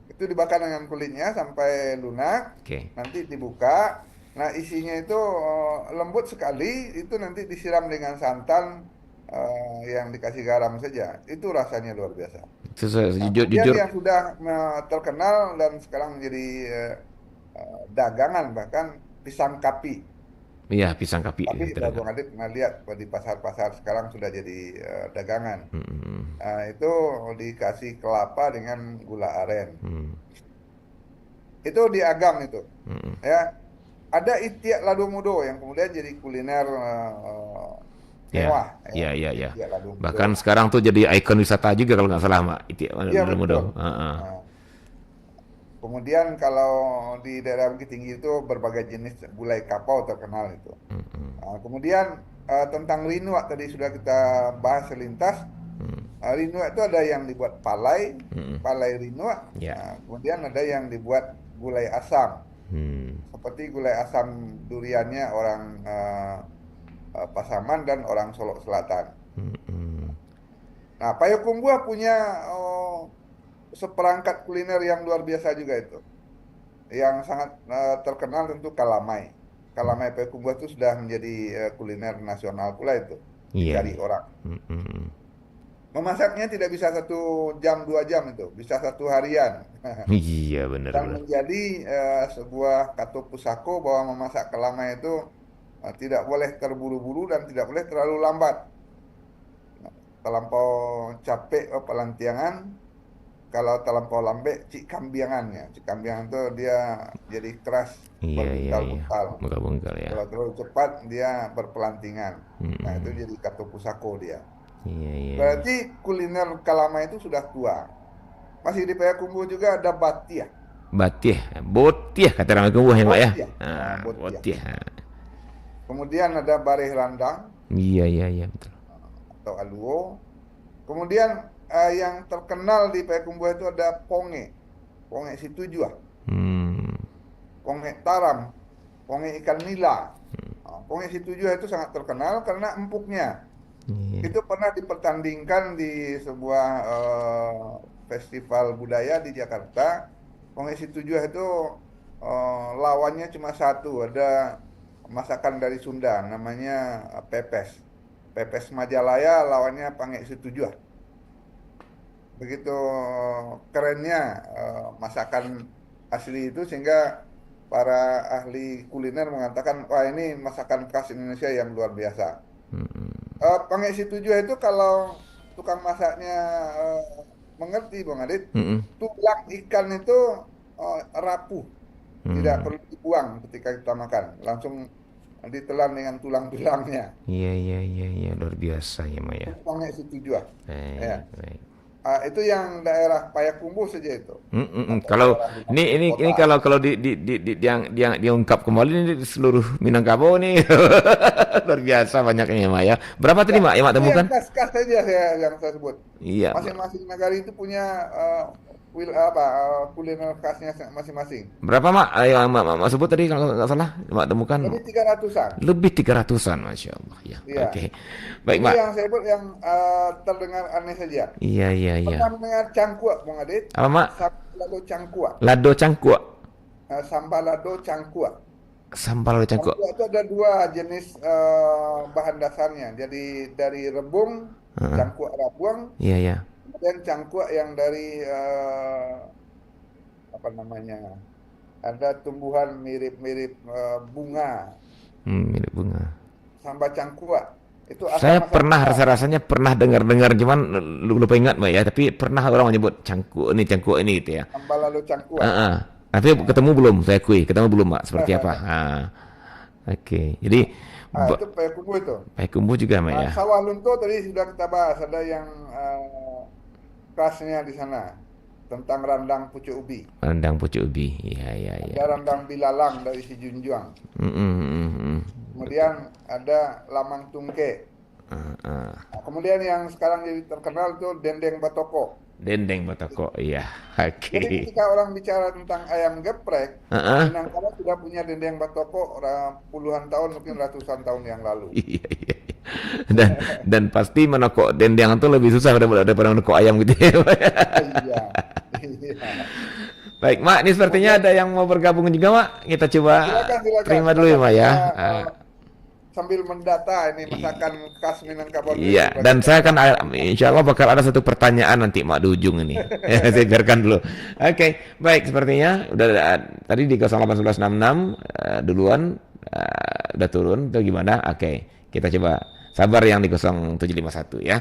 Itu dibakar dengan kulitnya sampai lunak, Oke. nanti dibuka. Nah, isinya itu lembut sekali, itu nanti disiram dengan santan yang dikasih garam saja. Itu rasanya luar biasa. Nah, Jujur, kemudian jujur. yang sudah terkenal dan sekarang menjadi dagangan bahkan pisang kapi. Iya, pisang kapi Tapi itu Bung Adit pernah lihat di pasar-pasar sekarang sudah jadi dagangan. Mm, Itu dikasih kelapa dengan gula aren. mm, Itu di Agam itu. mm. Ya, ada Itiak Lado Mudo yang kemudian jadi kuliner Ya, mewah. Ya, ya, ya, ya. Itiak Lado Mudo. Bahkan sekarang tuh jadi ikon wisata juga kalau nggak salah, Mak. Itu Iya mudah. betul. Nah, kemudian kalau di daerah Bukit Tinggi itu berbagai jenis gulai kapau terkenal itu. Kemudian tentang rinuak tadi sudah kita bahas selintas. Rinuak itu ada yang dibuat palai, palai rinuak. Ya. Kemudian ada yang dibuat gulai asam. Hmm. Seperti gulai asam duriannya orang Pasaman dan orang Solok Selatan. Mm. Nah, Payakumbuh punya seperangkat kuliner yang luar biasa juga itu. Yang sangat terkenal tentu kalamai. Kalamai Payakumbuh itu sudah menjadi kuliner nasional pula itu. Iya, Dicari iya. orang. Mm. Memasaknya tidak bisa 1 jam 2 jam itu, bisa 1 harian. Iya, Dan benar-benar. menjadi sebuah kata pusako bahwa memasak kalamai itu tidak boleh terburu-buru dan tidak boleh terlalu lambat. Terlampau capek pelantiangan, kalau terlampau lambat cik kambiangannya. Cik kambiangan itu dia jadi keras, Iya, iya, iya. berbuntal-buntal. Bengkal-bengkal ya. Kalau terlalu cepat dia berpelantingan. Nah itu Mm. jadi kata pusako dia. Iya, iya. Berarti kuliner Kalama itu sudah tua. Masih di Payakumbuh juga ada Batiah. Batiah, botiah kata orang Kumbuh ya, Mak ya. Botiah. Botiah. Botiah. Kemudian ada Bareh Landang Iya, iya, iya, betul. atau Aluo. Kemudian yang terkenal di Payakumbuh itu ada Ponge. Ponge Situjua, Ponge Taram, Ponge ikan nila. Ponge Situjua itu sangat terkenal karena empuknya. Iya. Itu pernah dipertandingkan di sebuah festival budaya di Jakarta. Ponge Situjua itu lawannya cuma satu, ada masakan dari Sunda namanya pepes. Pepes Majalaya lawannya Ponge Situjua. Begitu kerennya masakan asli itu sehingga para ahli kuliner mengatakan, wah ini masakan khas Indonesia yang luar biasa. Ponge Situjua itu kalau tukang masaknya mengerti, Bang Adit, tulang ikan itu rapuh, tidak perlu dibuang ketika kita makan, langsung ditelan dengan tulang-tulangnya. Iya, iya, iya, iya, luar biasa ya, Mak ya. Ponge Situjua. Ya. Baik. Itu yang daerah Payakumbuh saja itu. Kalau ini kalau diungkap kembali ini di seluruh Minangkabau nih luar biasa banyaknya ya, Mak ya. Berapa tadi, Mak, yang Mak temukan? Yang khas-khas saja yang saya sebut. Iya. Masing-masing negara itu punya kuliner khasnya masing-masing. Berapa, Mak? Yang Mak sebut tadi kalau nggak salah, Mak temukan. Lebih 300-an. Lebih 300-an, Masya Allah. Ya. Iya. Oke. Baik, Ini Mak. yang saya sebut yang terdengar aneh saja. Iya, iya, iya. Pernah mendengar cangkuak, Bung Adit? Apa, Mak? Sambalado cangkuak. Lado cangkuak. Sambalado cangkuak. Sambal lado cangkuak. Cangkuak itu ada dua jenis bahan dasarnya. Jadi dari rebung, cangkuak rabuang, Iya, iya. dan cangkuak yang dari apa namanya? Ada tumbuhan mirip-mirip bunga. Mirip bunga. Sambal cangkuak. Itu Saya asal-asal pernah kita. rasanya pernah dengar cuman lupa ingat, Mbak ya, tapi pernah orang menyebut cangkuak ini gitu ya. Sambalado cangkuak. Tapi ketemu belum, saya akui, ketemu belum, Mbak, seperti apa. Oke. Jadi Itu Payakumbuh itu. Payakumbuh juga, Mbak ya. Sawah Lunto tadi sudah kita bahas, ada yang khasnya di sana tentang randang pucuk ubi. Rendang pucuk ubi. Iya, iya, iya. Ada randang bilalang dari si Junjuang. Kemudian ada lamang tungke. Nah, kemudian yang sekarang jadi terkenal itu dendeng batoko. Dendeng batoko, iya. Jadi Oke. ketika orang bicara tentang ayam geprek, Minangkabau sudah punya dendeng batoko puluhan tahun, mungkin ratusan tahun yang lalu. Iya, iya, iya. Dan pasti menokok dendeng itu lebih susah daripada menokok ayam gitu ya, Pak. Iya. Iya. Baik, Mak, ini sepertinya ada yang mau bergabung juga, Mak. Kita coba Silakan. terima dulu ya, Mak ya. Sambil mendata ini masakan khas Minangkabau. Iya, dan saya akan insya Allah bakal ada satu pertanyaan nanti, Mak, di ujung ini. Saya biarkan dulu. Oke, baik, sepertinya udah tadi di 08166 duluan udah turun atau gimana? Oke, kita coba sabar yang di 0751 ya.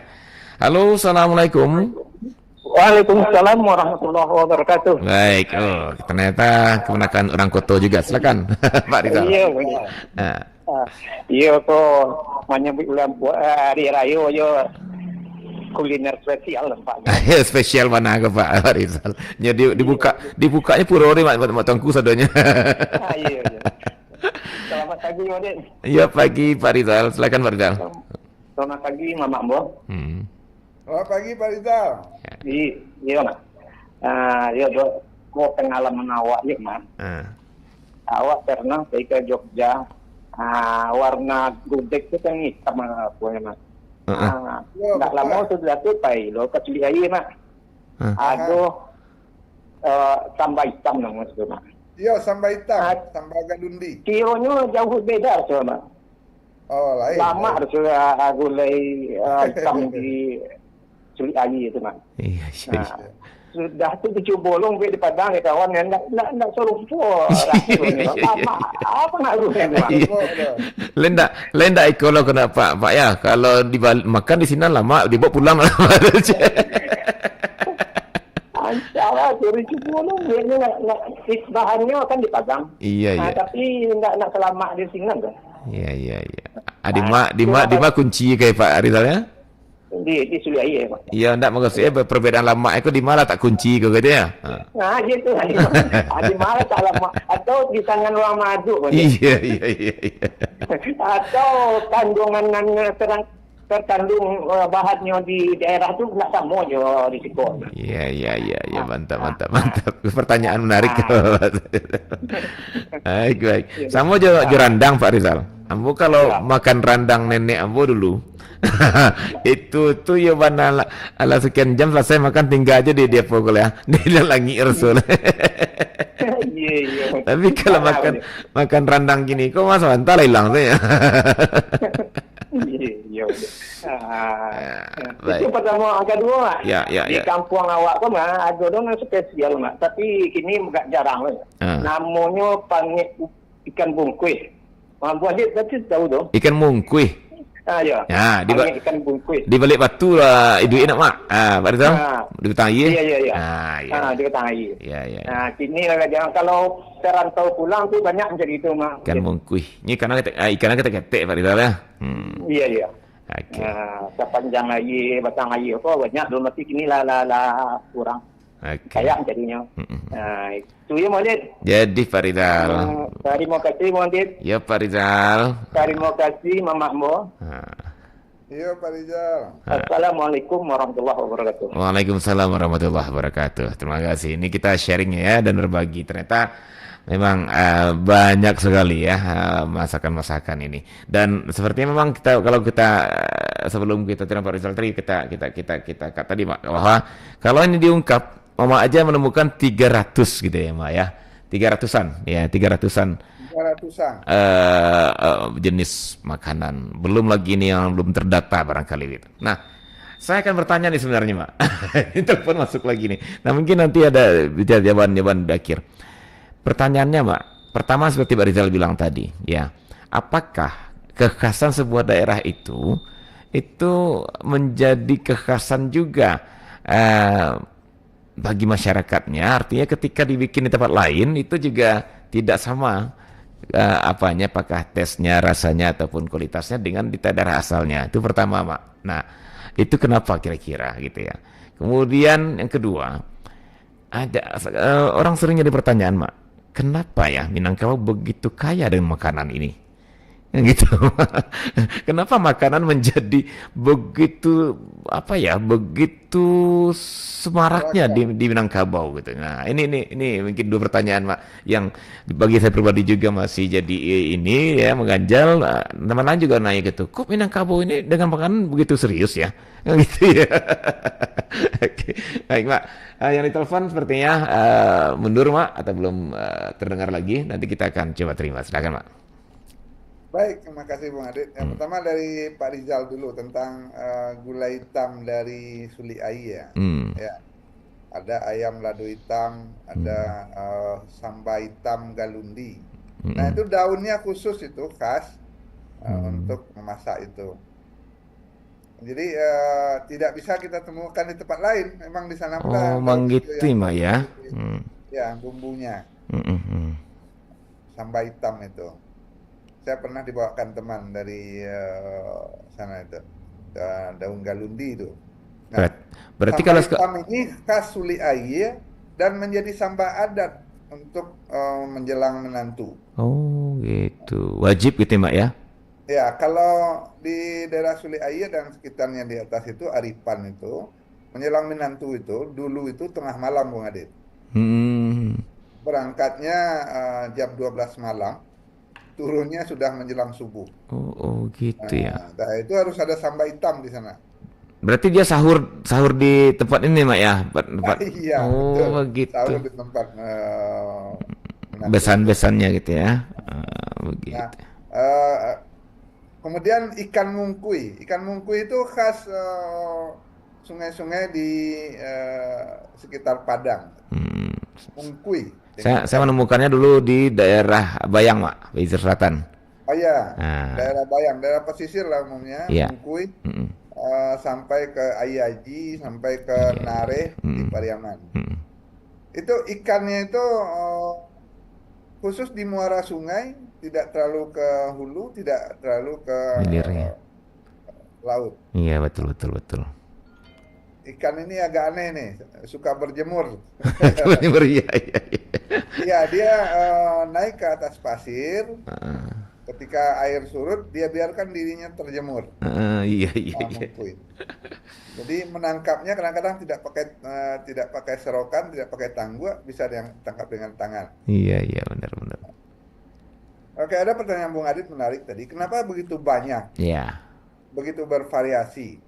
Halo, assalamualaikum. Waalaikumsalam warahmatullahi wabarakatuh. Baik, ternyata kemenakan orang Koto juga. Silakan, Pak Rizal. Iya, Nah. iya kok menyebut bulan hari raya yo kuliner spesial lah, Pak. Spesial mana ke Pak Rizal? Ya dibukanya purori mak tongku sadonya. Iya. Selamat pagi, Wadid. Iya, pagi Pak Rizal. Silakan Pak Rizal. Selamat pagi, Mama Mbok. Selamat pagi Pak Rizal. Iya, Mas. Iya, Dok. Mau pengalaman awak ya, Mas. Awak pernah pergi ke Jogja. Warna gudeg itu kan hitam punya, Mas. Nggak lama sudah tupai lo kecil aja, Mas. Aduh, sambal hitam namanya itu, Mas. Iya, sambal hitam, sambal gadundi. Kilonya jauh beda, Mas. Oh, lain. Lama harus gulai hitam di cili ayi itu, Mas. Iya. Sudah tu 7 bolong di Padang ya kawan, nak selalu po. Lama apa nak ruhen, Mas. Lenda kalau kena Pak ya, kalau makan di sini lama dibawa pulang lama. Salah dari 7 bolong dia bahannya kan di Padang. Iya. Tapi nak selama di sini kan. Iya. Adima kunci kayak Pak Rizal ya? di Suli Air, Pak. Iya, enggak maksudnya perbedaan lama itu di mana tak kunci kau gitu ya? Nah, gitu. Di mana tak lama atau di tangan orang madu. Iya. Atau kandungan terkandung bahannya di daerah itu nggak sama aja di situ. Iya, mantap. Pertanyaan menarik. Baik. Sama aja randang Pak Rizal. Ambo kalau makan randang nenek ambo dulu, itu tuh ya mana ala sekian jam selesai makan tinggal aja dia pokoknya ya. Dia lagi ersul. Iya. Tapi kalau makan randang gini, kok mas mantal hilang saya. Iya. Baik. Itu pertama, kedua, Ya. di kampung awak tuh mah ada dong spesial mah, tapi kini agak jarang lah. Namanya panggil ikan bungkuih. Bu Adit tadi tahu dong. Ikan mungkuih. Ya. Ikan bungkuih. Di balik batu lah, itu enak mak. Pak Rizal, di betang air. Iya. Di betang air. Iya. Nah, kini jangan kalau terantau pulang tuh banyak menjadi itu mak. Ikan mungkuih. Ini ikannya ketek-ketek Pak Rizal ya. Iya. Oke. Sepanjang air, batang air kok banyak dulu nanti kini lah kurang. Kayak jadinya. Itu ya Muhammad. Jadi Pak Rizal. Terima kasih Muhammad. Ya Pak Rizal. Terima kasih Mama Mo. Iya Pak Rizal. Assalamualaikum warahmatullahi wabarakatuh. Waalaikumsalam warahmatullahi wabarakatuh. Terima kasih. Ini kita sharing ya dan berbagi. Ternyata memang banyak sekali ya masakan-masakan ini. Dan sepertinya memang kalau kita sebelum kita Pak Rizal tadi kita kata tadi Pak bahwa kalau ini diungkap Mama aja menemukan 300 gitu ya Mak ya. 300-an ya, 300-an jenis makanan. Belum lagi ini yang belum terdata barangkali gitu. Nah, saya akan bertanya nih sebenarnya Mak. Ini telepon masuk lagi nih. Nah, mungkin nanti ada jawaban di akhir. Pertanyaannya Mak, pertama seperti Pak Rizal bilang tadi ya, apakah kekhasan sebuah daerah itu menjadi kekhasan juga bagi masyarakatnya, artinya ketika dibikin di tempat lain itu juga tidak sama apakah tesnya, rasanya ataupun kualitasnya dengan di daerah asalnya. Itu pertama Mak. Nah, itu kenapa kira-kira gitu ya. Kemudian yang kedua, ada orang sering jadi pertanyaan Mak, kenapa ya Minangkabau begitu kaya dengan makanan ini? Gitu. Kenapa makanan menjadi begitu semaraknya di Minangkabau gitu. Nah, ini mungkin dua pertanyaan Mak yang bagi saya pribadi juga masih jadi ini ya mengganjal. Teman lain juga nanya gitu. Kok Minangkabau ini dengan makanan begitu serius ya? Gitu ya. Oke. Baik, Mak. Yang ditelepon sepertinya mundur Mak atau belum terdengar lagi. Nanti kita akan coba terima. Silakan Mak. Baik, terima kasih Bung Adit. Yang pertama dari Pak Rizal dulu tentang gulai hitam dari Suli Air. Ya. Ada ayam lado hitam, ada samba hitam galundi. Nah, itu daunnya khusus itu khas untuk memasak itu. Jadi tidak bisa kita temukan di tempat lain. Memang di sana pula. Oh, gitu Mak ya. Ya, bumbunya. Samba hitam itu. Saya pernah dibawakan teman dari sana itu, daun galundi itu. Nah, berarti samba kalau hitam ini khas Suli Air dan menjadi samba adat untuk menjelang menantu. Oh gitu, wajib gitu Mak ya? Ya, kalau di daerah Suli Air dan sekitarnya di atas itu Aripan itu menjelang menantu itu dulu itu tengah malam Bung Adit. Berangkatnya jam 12 malam. Turunnya sudah menjelang subuh. Oh gitu ya. Nah, itu harus ada samba hitam di sana. Berarti dia sahur di tempat ini Mak ya? Iya. Oh betul. begitu. Sahur di tempat besan-besannya gitu ya. Begitu. Nah, kemudian ikan mungkuih. Ikan mungkuih itu khas sungai-sungai di sekitar Padang. Mungkuih. Saya menemukannya dulu di daerah Bayang, Mak, Pesisir Selatan. Oh iya, daerah Bayang, daerah pesisir lah umumnya, Mungkuih, sampai ke Ayaji, sampai ke Nareh di Pariaman. Itu ikannya itu khusus di muara sungai, tidak terlalu ke hulu, tidak terlalu ke laut. Iya, betul. Ikan ini agak aneh nih, suka berjemur. Berjemur, iya. Iya, dia naik ke atas pasir. Ketika air surut, dia biarkan dirinya terjemur. Iya. Mungkin. Jadi menangkapnya kadang-kadang tidak pakai serokan, tidak pakai tanggul, bisa ditangkap dengan tangan. Iya, benar. Oke, ada pertanyaan Bung Adit menarik tadi. Kenapa begitu banyak, Iya. begitu bervariasi?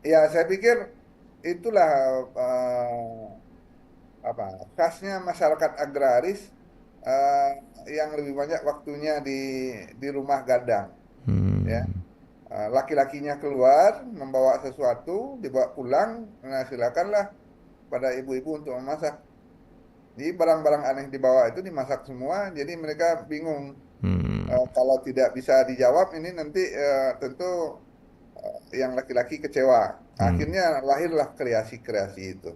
Ya, saya pikir itulah khasnya masyarakat agraris yang lebih banyak waktunya di rumah gadang. Ya. Laki-lakinya keluar membawa sesuatu, dibawa pulang, nah silakanlah pada ibu-ibu untuk memasak. Jadi barang-barang aneh dibawa itu dimasak semua, jadi mereka bingung. Kalau tidak bisa dijawab ini nanti tentu yang laki-laki kecewa. Akhirnya lahirlah kreasi-kreasi itu.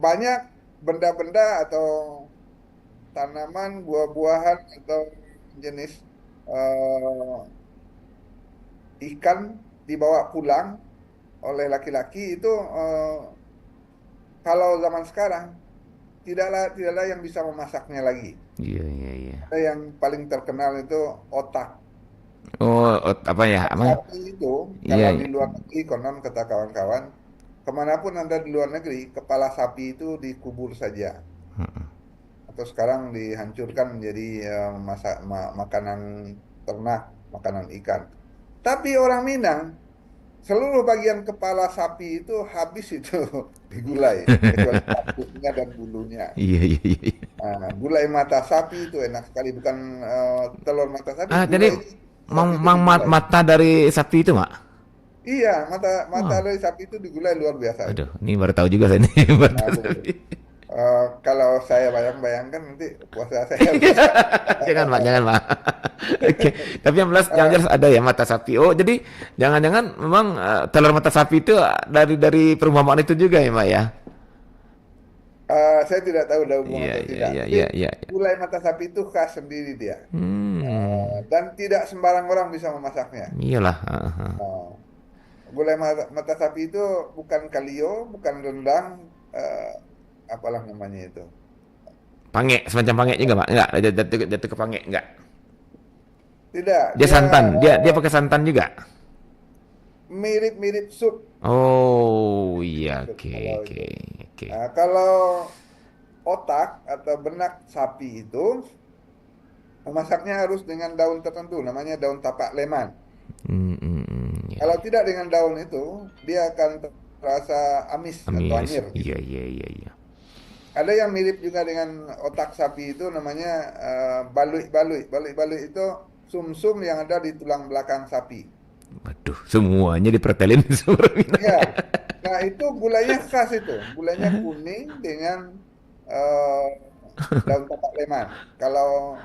Banyak benda-benda atau tanaman, buah-buahan atau jenis ikan dibawa pulang oleh laki-laki itu kalau zaman sekarang tidaklah yang bisa memasaknya lagi. Iya. Ada yang paling terkenal itu otak. Oh, apa ya? Sapi itu kalau di luar negeri, konon kata kawan-kawan, kemanapun Anda di luar negeri, kepala sapi itu dikubur saja. Atau sekarang dihancurkan menjadi makanan ternak, makanan ikan. Tapi orang Minang, seluruh bagian kepala sapi itu habis itu digulai, kecuali kapusnya dan bulunya. Iya. Nah, gulai mata sapi itu enak sekali, bukan telur mata sapi. Jadi mata dari sapi itu, Mak? Iya, mata dari sapi itu digulai luar biasa. Aduh, ini baru tahu juga saya nih. Kalau saya bayang-bayangkan nanti puasa saya Jangan Pak. Oke. Tapi yang jelas ada ya mata sapi. Oh, jadi jangan-jangan memang telur mata sapi itu dari perumpamaan itu juga ya, Pak ya? Saya tidak tahu ada hubungan atau tidak. Iya. Gulai mata sapi itu khas sendiri dia. Dan tidak sembarang orang bisa memasaknya. Iyalah. Gulai mata sapi itu bukan kalio, bukan rendang, apalah namanya itu. Pange, semacam pange juga, Pak? Enggak, jatuh ke pange, enggak? Tidak. Dia santan, dia pakai santan juga? Mirip-mirip sup. Oh, iya, oke. Nah, kalau otak atau benak sapi itu memasaknya harus dengan daun tertentu, namanya daun tapak leman. Kalau tidak dengan daun itu, dia akan terasa amis. Atau anyir. Iya. Ada yang mirip juga dengan otak sapi itu namanya balui. Balui itu sumsum yang ada di tulang belakang sapi. Waduh, semuanya dipretelin semua. Iya. Nah, itu gulanya khas itu. Gulanya kuning dengan daun tapak leman. Kalau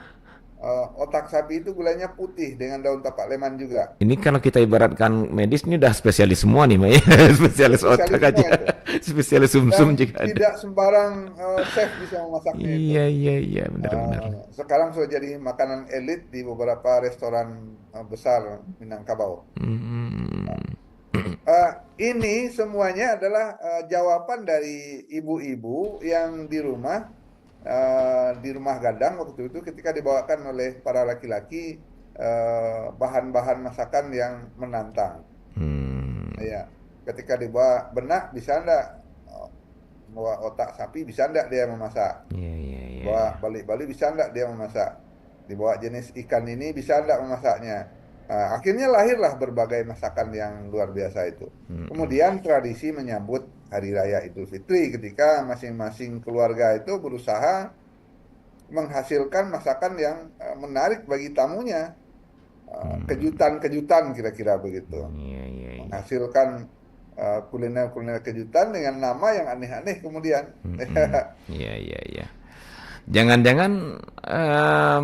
otak sapi itu gulanya putih dengan daun tapak leman juga. Ini kalau kita ibaratkan medis ini udah spesialis semua nih, Mbak ya. Spesialis otak aja. Spesialis sumsum juga ada. Tidak sembarang chef bisa memasaknya itu. Iya, benar. Sekarang sudah jadi makanan elit di beberapa restoran besar Minangkabau. Ini semuanya adalah jawaban dari ibu-ibu yang di rumah gadang waktu itu ketika dibawakan oleh para laki-laki bahan-bahan masakan yang menantang. Ya, ketika dibawa benak bisa enggak, bawa otak sapi bisa enggak dia memasak. Bawa balik-balik bisa enggak dia memasak. Dibawa jenis ikan ini bisa enggak memasaknya. Akhirnya lahirlah berbagai masakan yang luar biasa itu. Kemudian tradisi menyambut Hari Raya Idul Fitri ketika masing-masing keluarga itu berusaha menghasilkan masakan yang menarik bagi tamunya. Kejutan-kejutan kira-kira begitu. Menghasilkan kuliner-kuliner kejutan dengan nama yang aneh-aneh kemudian. Iya. Jangan-jangan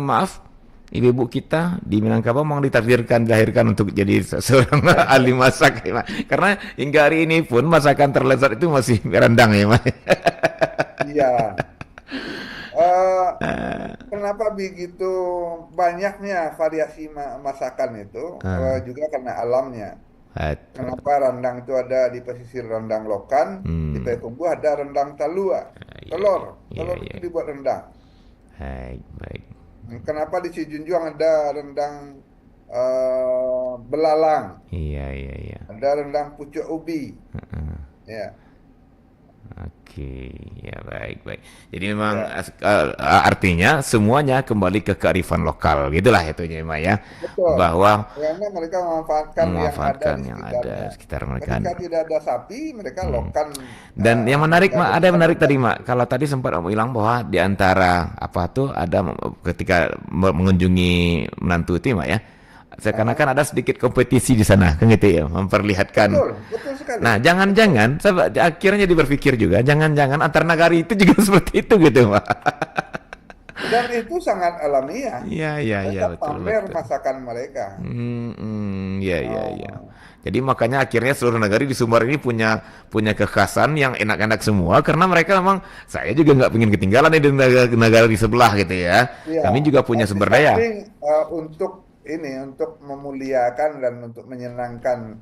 maaf, ibu-ibu kita di Minangkabau memang dilahirkan untuk jadi seorang ahli masak ya, Pak. Karena hingga hari ini pun masakan terlezat itu masih rendang ya, Pak. Iya. Kenapa begitu banyaknya variasi masakan itu? Juga karena alamnya. Kenapa rendang itu ada di pesisir rendang Lokan, di Payakumbuh ada rendang Talua, telur itu dibuat rendang. Baik. Kenapa di Sijunjuang ada rendang belalang? Iya. Ada rendang pucuk ubi. Ya. Oke, ya baik. Jadi memang artinya semuanya kembali ke kearifan lokal, gitulah itunya Mak ya. Betul. Bahwa karena mereka memanfaatkan yang ada di sekitar mereka. Ketika tidak ada sapi, mereka lokan. Dan yang menarik Mak, ada yang menarik tadi Mak. Kalau tadi sempat bilang bahwa di antara ada ketika mengunjungi menantu itu Mak ya. Seakan-akan ada sedikit kompetisi di sana, kan gitu ya, memperlihatkan. Betul sekali. Nah, jangan-jangan, akhirnya jadi berpikir juga, jangan-jangan antar nagari itu juga seperti itu gitu, Pak. Dan itu sangat alamiah. Iya, betul. Pamer masakan mereka. Iya. Jadi makanya akhirnya seluruh negara di Sumbar ini punya kekhasan yang enak-enak semua, karena mereka memang, saya juga nggak ingin ketinggalan di negara di sebelah gitu ya. Kami juga punya sumber daya. Untuk memuliakan dan untuk menyenangkan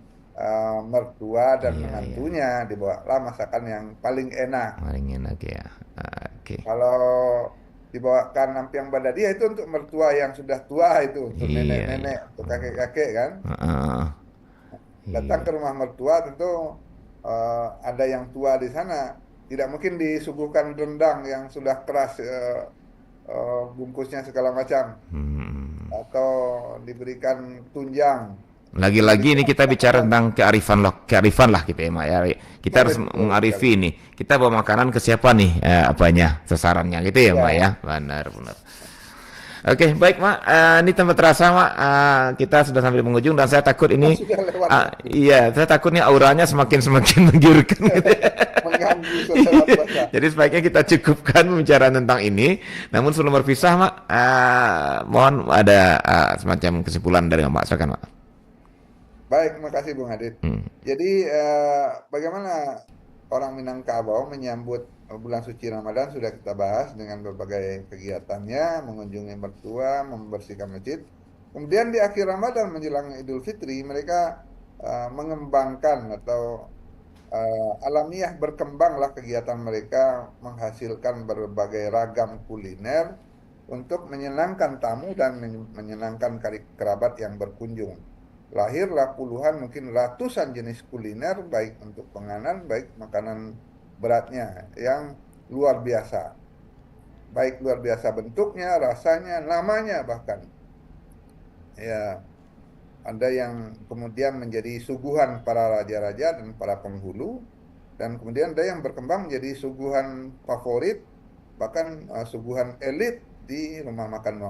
mertua dan menantunya, dibawalah masakan yang paling enak. Paling enak ya. Oke. Kalau dibawakan lampiang badadia itu untuk mertua yang sudah tua, itu untuk nenek-nenek, untuk kakek-kakek kan. Datang ke rumah mertua tentu ada yang tua di sana, tidak mungkin disuguhkan rendang yang sudah keras bungkusnya segala macam. Atau diberikan tunjang. Lagi-lagi ini kita bicara tentang kearifan lah kita ya Mak ya. Kita harus mengarifi ini. Kita bawa makanan ke siapa nih sasarannya gitu ya Mak ya. Benar. Oke, baik Mak. Ini tanpa terasa Mak, kita sudah sampai di penghujung dan saya takut ini saya takut nih auranya semakin menggiurkan gitu. Jadi sebaiknya kita cukupkan pembicaraan tentang ini. Namun sebelum berpisah Mak, mohon ada semacam kesimpulan dari Mak, silakan Mak. Baik, terima kasih Bung Adit. Jadi bagaimana orang Minangkabau menyambut bulan suci Ramadan sudah kita bahas dengan berbagai kegiatannya, mengunjungi mertua, membersihkan masjid. Kemudian di akhir Ramadan menjelang Idul Fitri, mereka mengembangkan atau alamiah berkembanglah kegiatan mereka, menghasilkan berbagai ragam kuliner untuk menyenangkan tamu dan menyenangkan kerabat yang berkunjung. Lahirlah puluhan, mungkin ratusan jenis kuliner, baik untuk penganan, baik makanan beratnya, yang luar biasa. Baik luar biasa bentuknya, rasanya, namanya bahkan. Ya, ada yang kemudian menjadi suguhan para raja-raja dan para penghulu, dan kemudian ada yang berkembang menjadi suguhan favorit, bahkan suguhan elit di rumah makan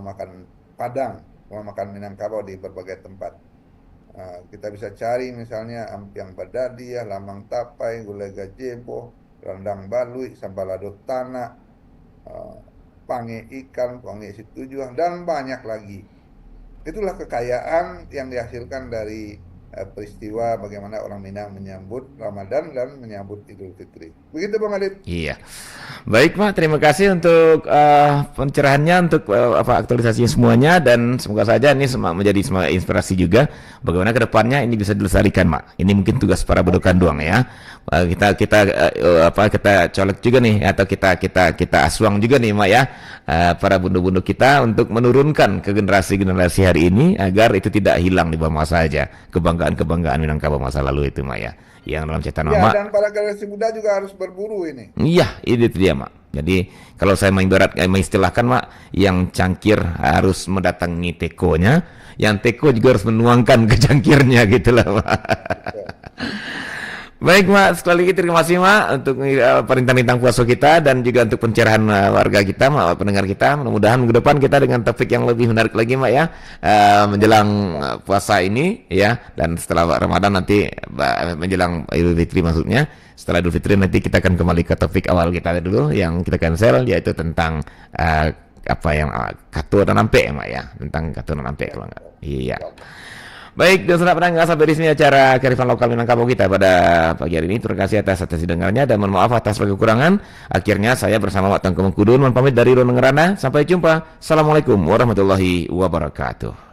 Padang, rumah makan Minangkabau di berbagai tempat. Kita bisa cari misalnya ampiang badadia, lamang tapai, gulai gajebo, rendang balui, sambalado tanah, pange ikan, pange situjuang, dan banyak lagi. Itulah kekayaan yang dihasilkan dari peristiwa bagaimana orang Minang menyambut Ramadan dan menyambut Idul Fitri. Begitu Bang Adit. Iya. Baik Mak, terima kasih untuk pencerahannya, untuk aktualisasinya semuanya, dan semoga saja ini menjadi inspirasi juga bagaimana kedepannya ini bisa dilestarikan Mak. Ini mungkin tugas para bedukan doang ya. Kita colek juga nih, atau kita asuang juga nih Mak ya, para bundu-bundu kita untuk menurunkan ke generasi hari ini agar itu tidak hilang di bawah masa saja. Kebanggaan Minangkabau masa lalu itu Mak ya, yang dalam cetan Mak. Dan para generasi muda juga harus berburu ini. Iya, itu dia Mak. Jadi kalau saya mengistilahkan Mak, yang cangkir harus mendatangi tekonya, yang teko juga harus menuangkan ke cangkirnya gitulah Mak. Baik Mak, sekali lagi terima kasih Mak untuk perintah-perintah puasa kita dan juga untuk pencerahan warga kita, Mak, pendengar kita. Mudah-mudahan minggu depan kita dengan topik yang lebih menarik lagi Mak ya, menjelang puasa ini ya, dan setelah Ramadan nanti menjelang Idul Fitri maksudnya. Setelah Idul Fitri nanti kita akan kembali ke topik awal kita dulu yang kita cancel, yaitu tentang katur dan ampe Mak ya, tentang katur dan ampe kalau enggak. Iya. Baik, dan saudara pendengar, sampai di sini acara Kearifan Lokal Minangkabau kita pada pagi hari ini. Terima kasih atas dengarnya dan mohon maaf atas kekurangan. Akhirnya saya bersama Wak Tengku Mengkudun mohon pamit dari Ron Ngerana. Sampai jumpa. Assalamualaikum warahmatullahi wabarakatuh.